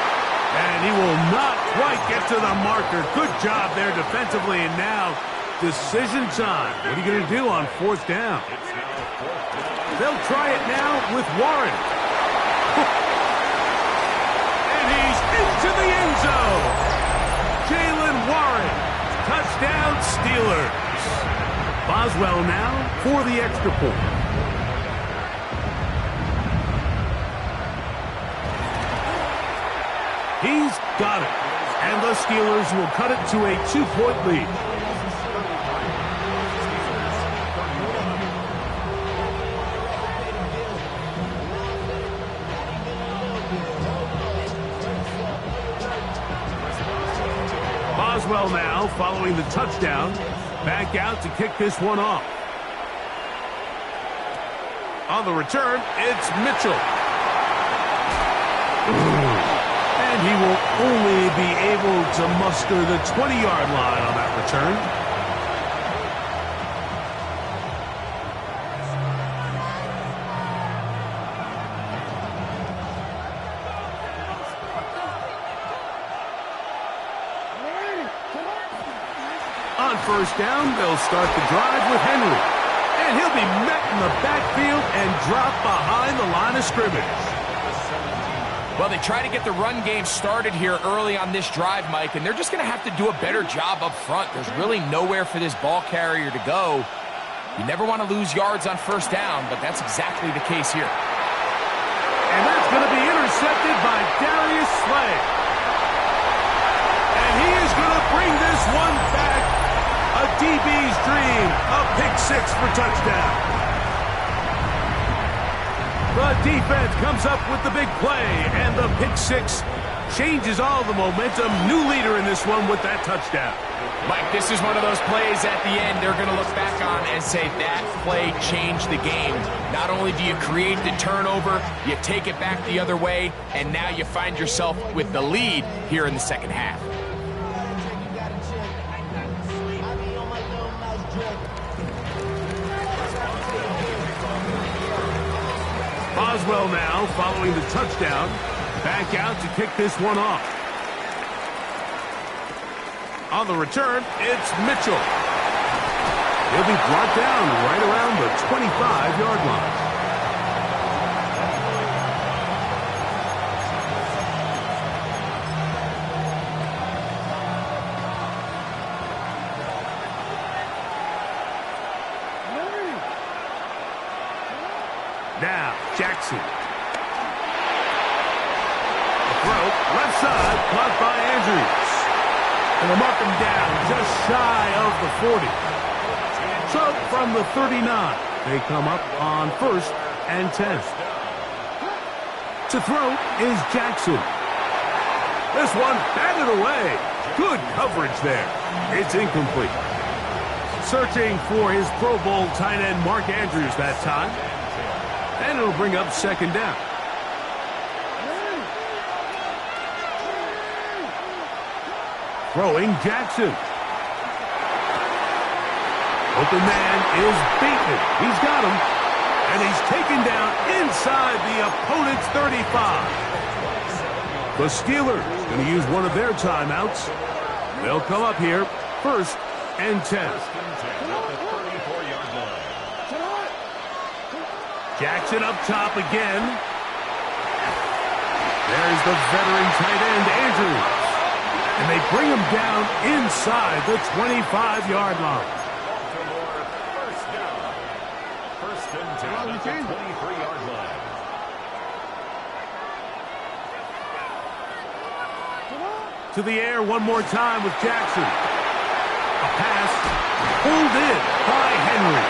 And he will not quite get to the marker. Good job there defensively, and now decision time. What are you going to do on fourth down? They'll try it now with Warren. And he's into the end zone. Jalen Warren. Touchdown Steelers. Boswell now for the extra point. He's got it. And the Steelers will cut it to a 2-point lead. Boswell now following the touchdown. Back out to kick this one off. On the return, it's Mitchell. And he will only be able to muster the 20-yard line on that return. On first down, they'll start the drive with Henry. And he'll be met in the backfield and dropped behind the line of scrimmage. Well, they try to get the run game started here early on this drive, Mike, and they're just going to have to do a better job up front. There's really nowhere for this ball carrier to go. You never want to lose yards on first down, but that's exactly the case here. And that's going to be intercepted by Darius Slay. And he is going to bring this one back. A DB's dream. A pick six for touchdown. The defense comes up with the big play, and the pick six changes all the momentum. New leader in this one with that touchdown. Mike, this is one of those plays at the end they're going to look back on and say that play changed the game. Not only do you create the turnover, you take it back the other way, and now you find yourself with the lead here in the second half. Boswell now, following the touchdown, back out to kick this one off. On the return, it's Mitchell. He'll be brought down right around the 25-yard line. Now, Jackson. The throw, left side, caught by Andrews. And they'll mark him down just shy of the 40. So from the 39, they come up on 1st and 10. To throw is Jackson. This one batted away. Good coverage there. It's incomplete. Searching for his Pro Bowl tight end Mark Andrews that time. And it'll bring up 2nd down. Throwing Jackson. Open man is Bateman. He's got him. And he's taken down inside the opponent's 35. The Steelers going to use one of their timeouts. They'll come up here 1st and 10. Jackson up top again. There's the veteran tight end, Andrews. And they bring him down inside the 25-yard line. First down. 1st and 10 at the 23-yard line. To the air one more time with Jackson. A pass pulled in by Henry.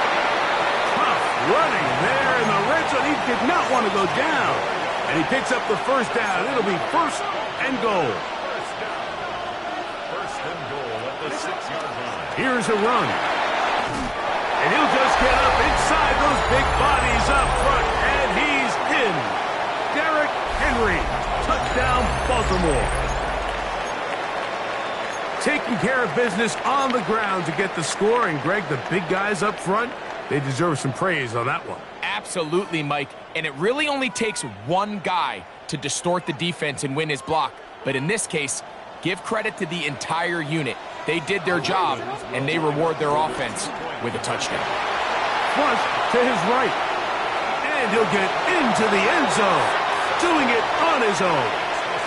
Tough running there in the red zone. He did not want to go down. And he picks up the 1st down. It'll be 1st and goal. First down. 1st and goal at the 6-yard line. Here's a run. And he'll just get up inside those big bodies up front. And he's in. Derrick Henry. Touchdown, Baltimore. Taking care of business on the ground to get the score. And, Greg, the big guys up front, they deserve some praise on that one. Absolutely, Mike. And it really only takes one guy to distort the defense and win his block. But in this case, give credit to the entire unit. They did their job, and they reward their offense with a touchdown. Flush to his right. And he'll get into the end zone. Doing it on his own.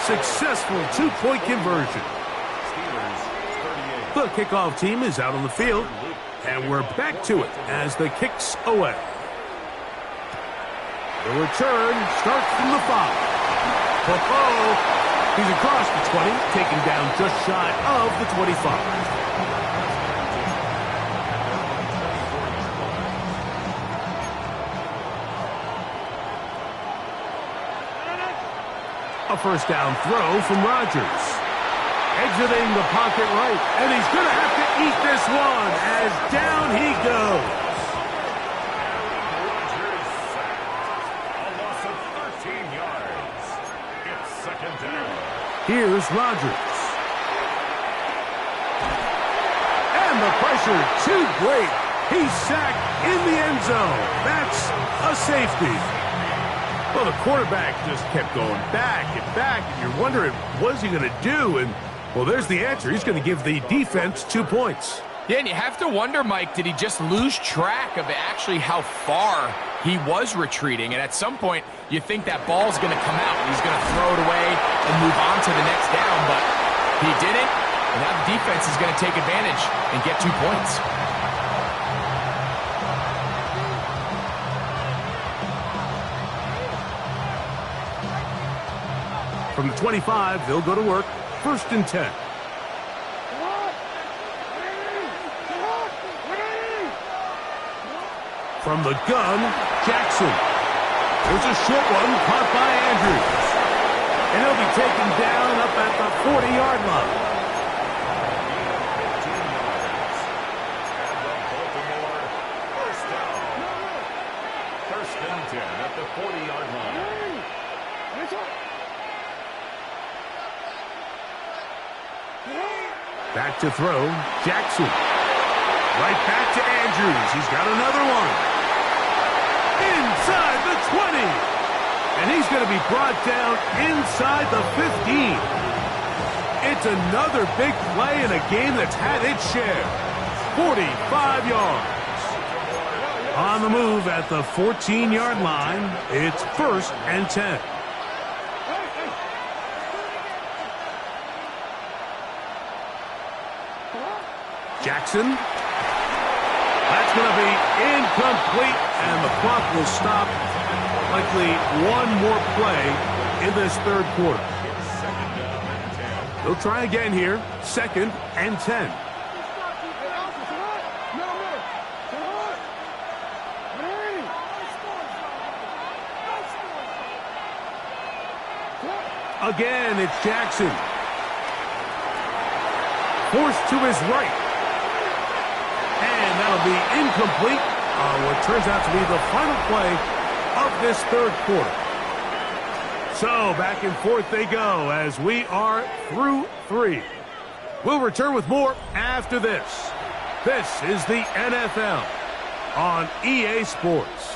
Successful two-point conversion. The kickoff team is out on the field, and we're back to it as the kick's away. The return starts from the 5. He's across the 20, taken down just shy of the 25. A 1st down throw from Rodgers. Exiting the pocket right, and he's going to have to eat this one as down he goes. Rodgers sacked. A loss of 13 yards. It's 2nd down. Here's Rodgers. And the pressure too great. He's sacked in the end zone. That's a safety. Well, the quarterback just kept going back and back, and you're wondering, what's he going to do? And well, there's the answer. He's going to give the defense 2 points. Yeah, and you have to wonder, Mike, did he just lose track of actually how far He was retreating, and at some point, you think that ball's going to come out. He's going to throw it away and move on to the next down, but he didn't, and now the defense is going to take advantage and get 2 points. From the 25, they'll go to work. 1st and 10. From the gun, Jackson. There's a short one caught by Andrews. And he'll be taken down up at the 40-yard line. First down. 1st and 10 at the 40-yard line. Back to throw, Jackson. Right back to Andrews. He's got another one. Inside the 20. And he's going to be brought down inside the 15. It's another big play in a game that's had its share. 45 yards. On the move at the 14-yard line, it's 1st and 10. Jackson. That's going to be incomplete, and the clock will stop. Likely one more play in this 3rd quarter. They'll try again here. 2nd and 10. Again, it's Jackson. Forced to his right. And that'll be incomplete on what turns out to be the final play of this 3rd quarter. So back and forth they go as we are through 3. We'll return with more after this. This is the NFL on EA Sports.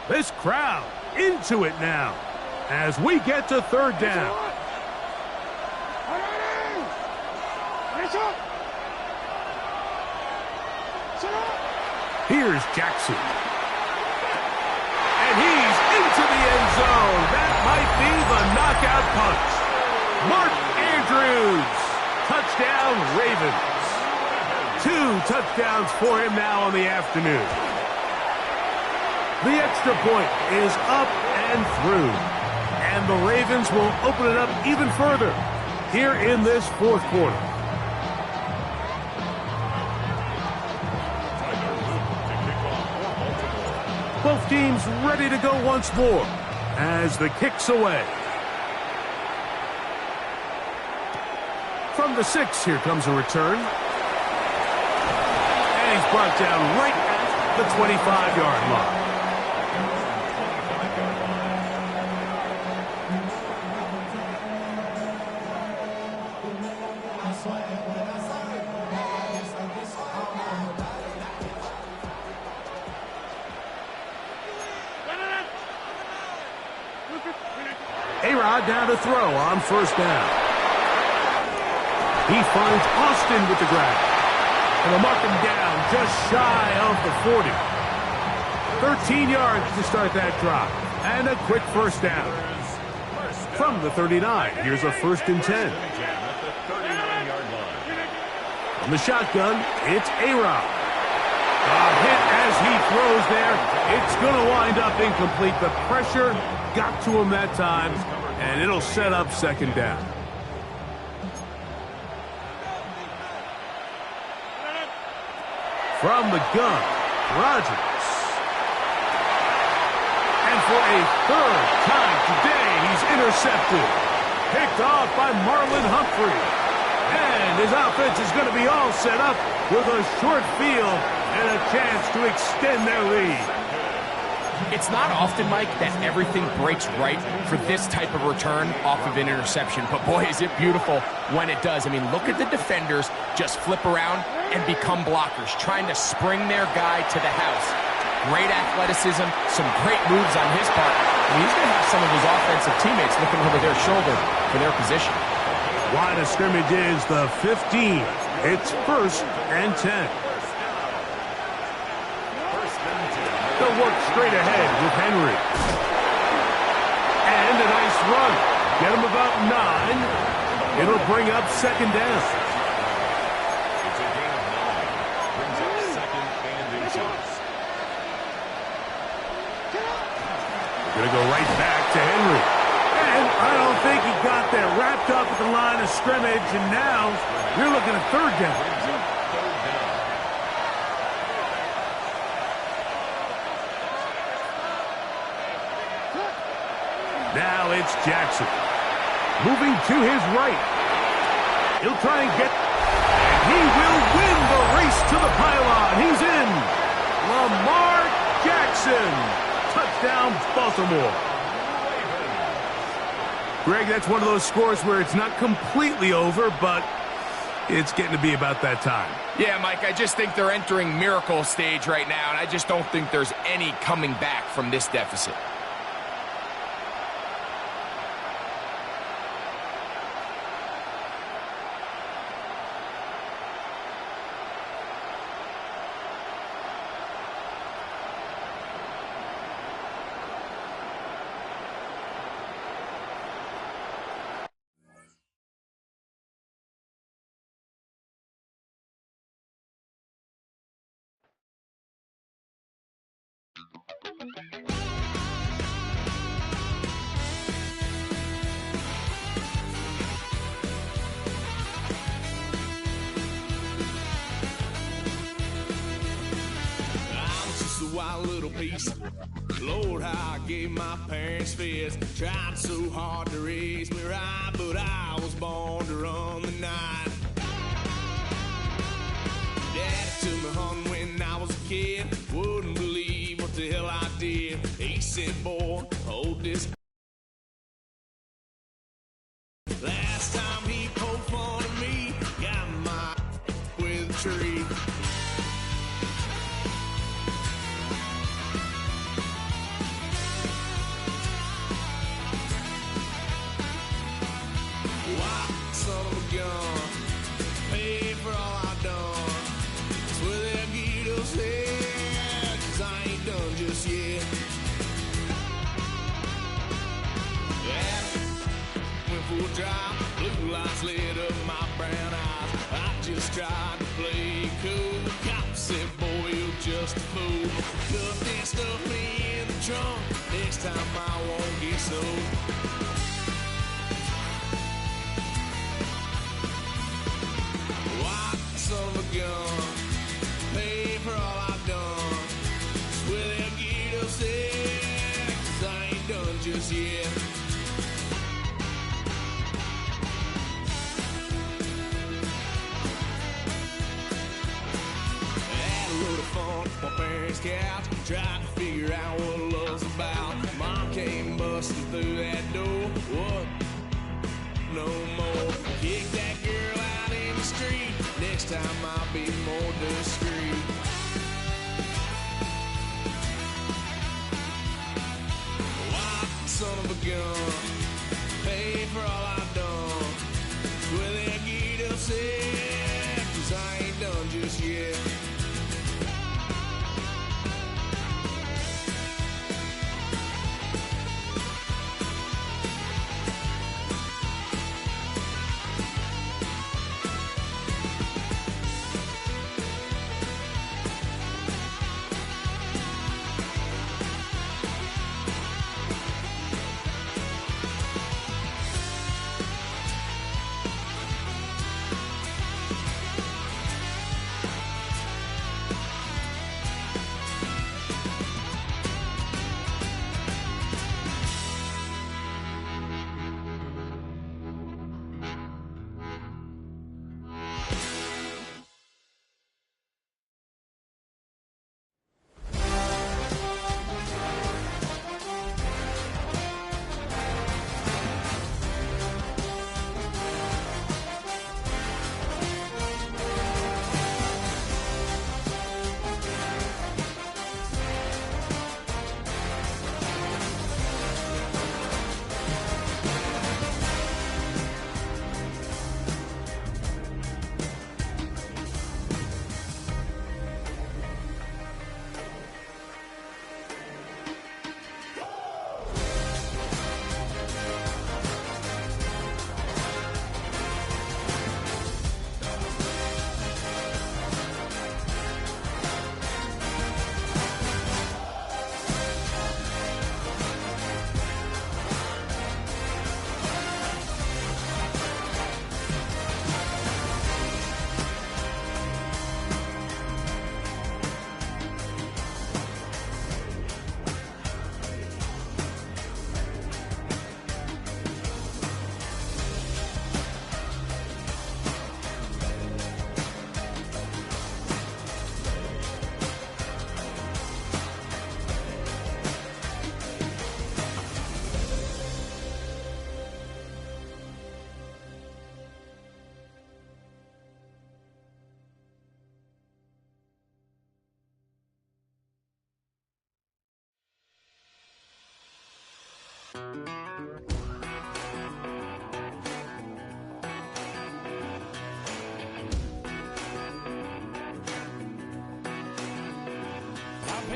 This crowd into it now as we get to 3rd down. Here's Jackson. And he's into the end zone. That might be the knockout punch. Mark Andrews. Touchdown, Ravens. 2 touchdowns for him now on the afternoon. The extra point is up and through. And the Ravens will open it up even further here in this 4th quarter. Both teams ready to go once more as the kick's away. From the 6, here comes a return. And he's brought down right at the 25-yard line. Down to throw on 1st down. He finds Austin with the grab. And they'll mark him down just shy of the 40. 13 yards to start that drive. And a quick 1st down. From the 39, here's a 1st and 10. On the shotgun, it's A-Rod. A hit as he throws there. It's going to wind up incomplete. The pressure got to him that time. And it'll set up 2nd down. From the gun, Rodgers. And for a 3rd time today, he's intercepted. Picked off by Marlon Humphrey. And his offense is going to be all set up with a short field and a chance to extend their lead. It's not often, Mike, that everything breaks right for this type of return off of an interception. But, boy, is it beautiful when it does. I mean, look at the defenders just flip around and become blockers, trying to spring their guy to the house. Great athleticism, some great moves on his part. I mean, he's going to have some of his offensive teammates looking over their shoulder for their position. Line of scrimmage is the 15. It's 1st and 10. They'll work straight ahead with Henry. And a nice run. Get him about 9. It'll bring up 2nd down. It's a gain of 9. Brings up 2nd and inches. We're going to go right back to Henry. And I don't think he got that wrapped up at the line of scrimmage. And now you're looking at 3rd down. Brings up 3rd down. Now it's Jackson. Moving to his right. He'll try and get... And he will win the race to the pylon. He's in. Lamar Jackson. Touchdown, Baltimore. Greg, that's one of those scores where it's not completely over, but it's getting to be about that time. Yeah, Mike, I just think they're entering miracle stage right now, and I just don't think there's any coming back from this deficit. Wild little piece. Lord, how I gave my parents fist. Tried so hard to raise me right, but I was born to run the night. Daddy took me hunting when I was a kid. Wouldn't believe what the hell I did. He said, boy, hold this. Last time he poked fun at me, got my with a tree. Son of a gun, pay for all I done. Swear they'll get us here, 'cause I ain't done just yet. Yeah, went full drive, blue lights lit up my brown eyes. I just tried to play cool. Cop said, boy, you're just a fool. Stuff that stuff me in the trunk. Next time I won't get so. Son of a gun, pay for all I've done. Swear they'll get us there, 'cause I ain't done just yet. Had a load of fun on my parents' couch, tried to figure out what love's about. Mom came busting through that door. What? No more. Kick that girl out in the street. Next time I'll be more discreet. Wild son of a gun, pay for all I've done. Swear they'll get upset, 'cause I ain't done just yet.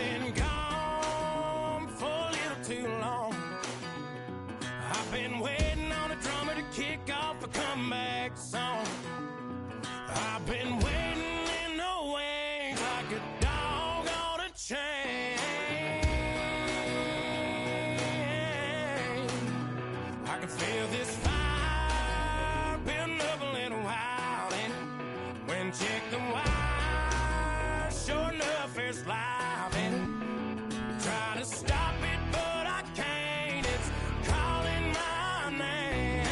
been gone for a little too long. I've been waiting on a drummer to kick off a comeback song. I've been waiting in the wings like a dog on a chain. I can feel this fire building up a little wild, and when check the wire, sure enough it's live, and try to stop it but I can't. It's calling my name.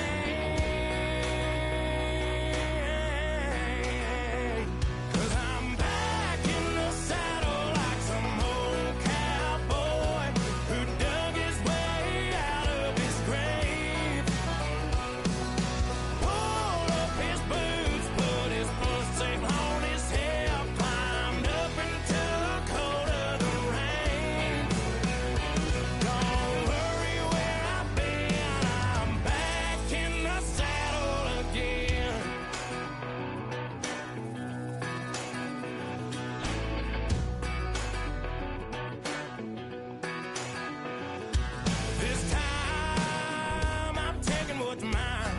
'Cause I'm back in the saddle like some old cowboy who dug his way out of his grave. Pulled up his boots, put his safe on his hip, climbed up into the cold of the rain. Don't worry where I've been, I'm back in the saddle again. This time I'm taking what's mine,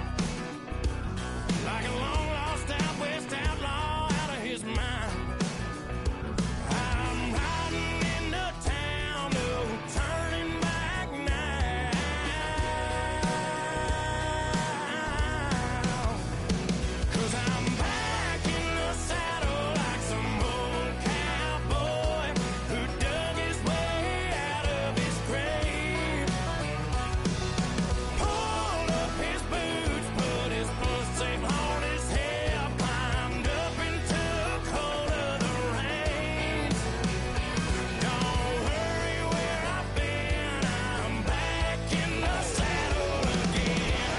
like a long-lost out-west outlaw out of his mind. I'm riding into town, no turning back now. 'Cause I'm back in the saddle like some old cowboy who dug his way out of his grave. Pulled up his boots, put his safe on his hip, climbed up into the cold of the rain. Don't worry where I've been, I'm back in the saddle again.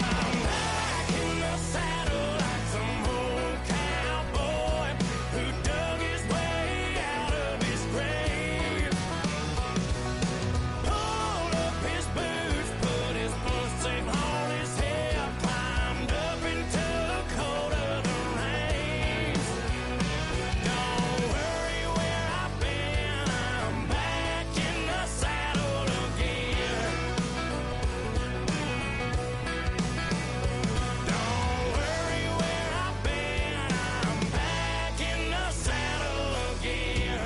I'm back in the saddle like some old cowboy who dug his way out of his grave. Pulled up his boots, put his safe on his hip, climbed up into the cold of the rain. Don't worry where I've been, I'm back in the saddle again. Don't worry where I've been, I'm back in the saddle again.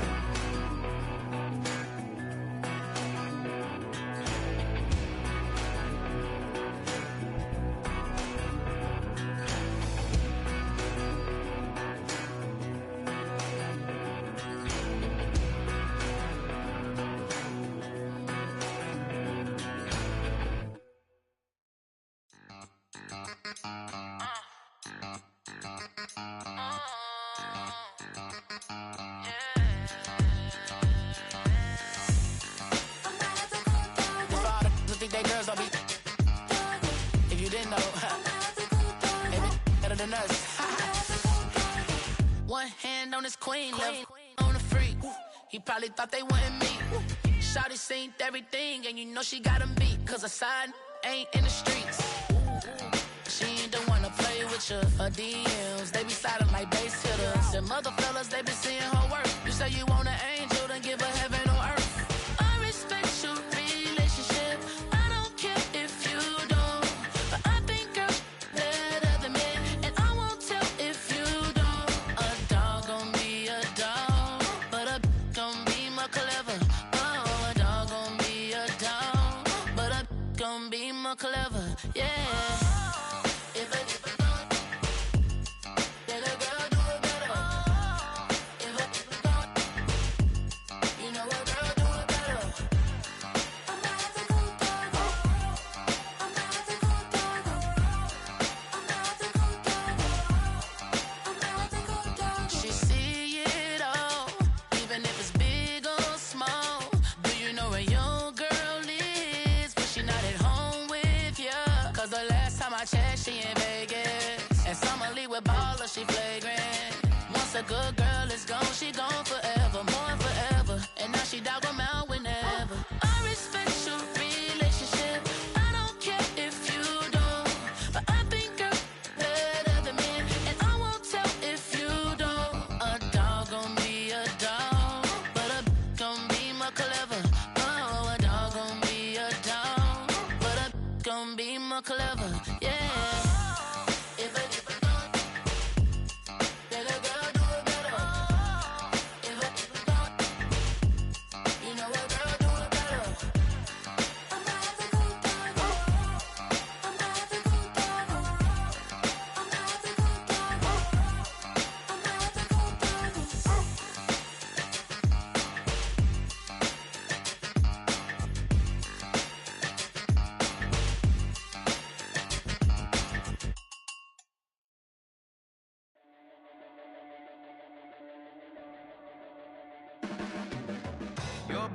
If all the think they girls don't be, if you didn't know, maybe better than us. One hand on his queen, left on the freak. He probably thought they wanted me. Shawty seen everything, and you know she got him beat. 'Cause her side ain't in the streets. She ain't the one to play with you. Her DMs, they be sliding like base hitters. The mother fellas, they be seeing her work. You say you want an angel, then give her heaven on earth. I respect your relationship. I don't care if you don't. But I think girls better than men. And I won't tell if you don't. A dog gon' be a dog, but a gon' be more clever. Oh, a dog gon' be a dog, but a gon' be more clever. Yeah. If a then a girl do it better. If a you know a girl do it better. I'm not the good dog. I'm not the good dog. I'm not the good dog. I'm not the good dog. She see it all, even if it's big or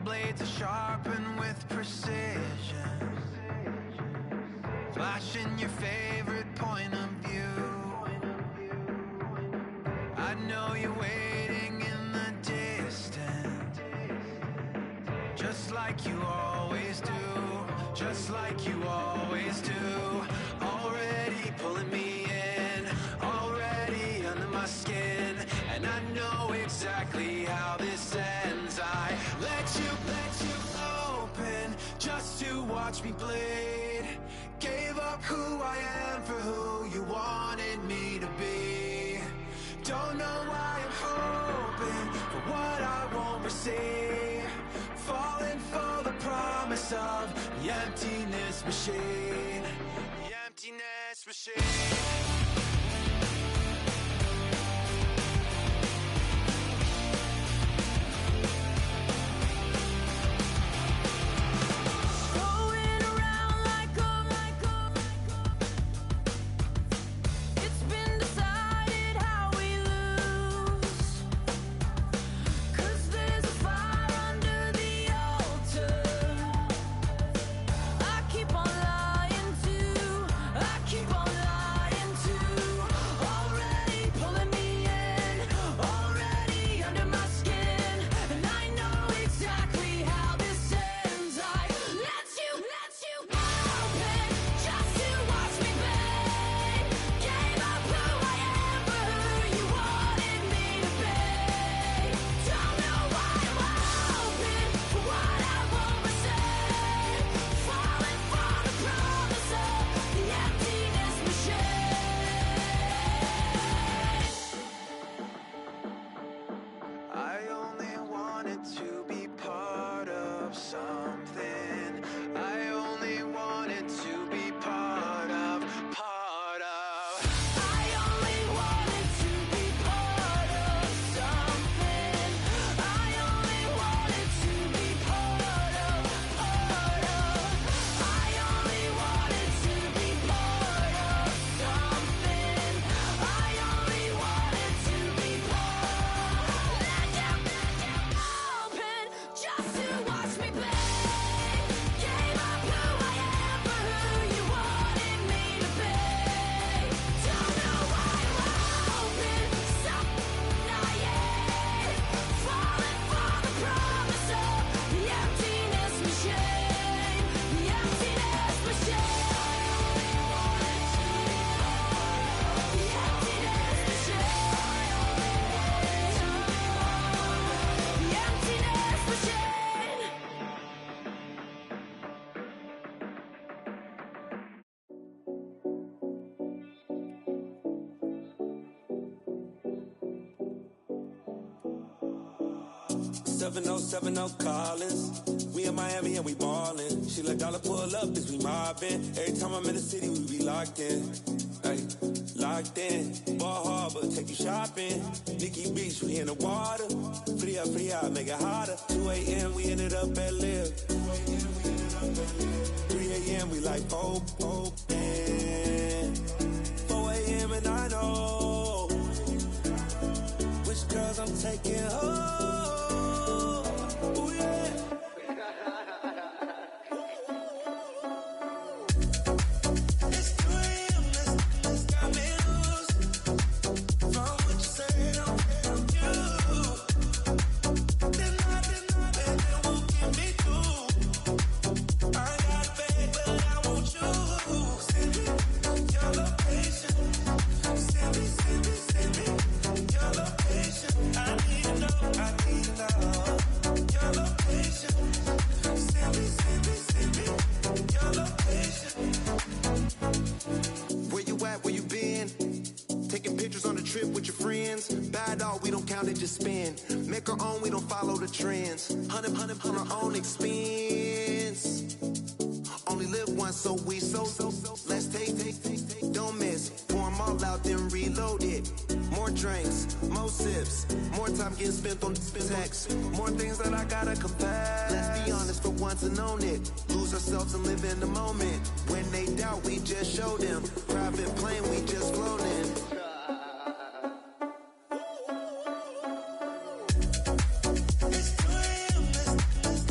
blades are sharpened with precision, flashing your favorite point of view. I know you're waiting in the distance, just like you always do, just like you always do. Already pulling me in, already under my skin, and I know exactly how this ends. I let you open just to watch me bleed. Gave up who I am for who you wanted me to be. Don't know why I'm hoping for what I won't receive. Falling for the promise of the emptiness machine. The emptiness machine. Collins. We in Miami and we ballin'. She let dollar pull up as we mobbin'. Every time I'm in the city, we be locked in. Ay, locked in. Ball Harbor, take you shopping. Nikki Beach, we in the water. Fria, make it hotter. 2 a.m., we ended up at Live. 3 a.m., we like Pope. 4 a.m., and I know which girls I'm taking home. Just spin, make our own, we don't follow the trends. 100 on our own expense. Only live once, so we let's take, don't miss. Pour them all out, then reload it. More drinks, more sips, more time getting spent on text. More things that I gotta confess. Let's be honest for once and own it. Lose ourselves and live in the moment. When they doubt, we just show them. Private plane, we just float in. It's 2 a.m., let's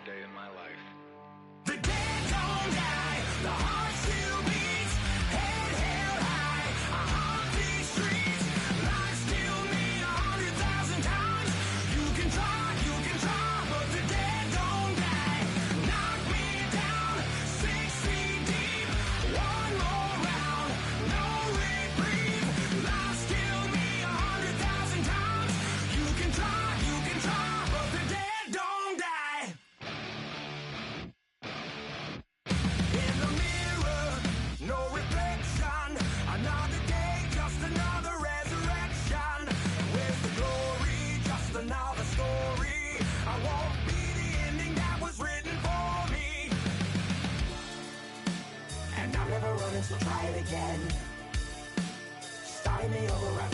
day in my life. The dead don't die, the heart still beats, head held high, I haunt these streets, lies kill me 100,000 times, you can try, but the dead don't die, knock me down, 6 feet deep, one more round, no reprieve, lies kill me 100,000 times, you can try, but the dead don't die. In the mirror, no reflection. Another day, just another resurrection. Where's the glory? Just another story. I won't be the ending that was written for me. And I'm never running, so try it again. Starting me over, I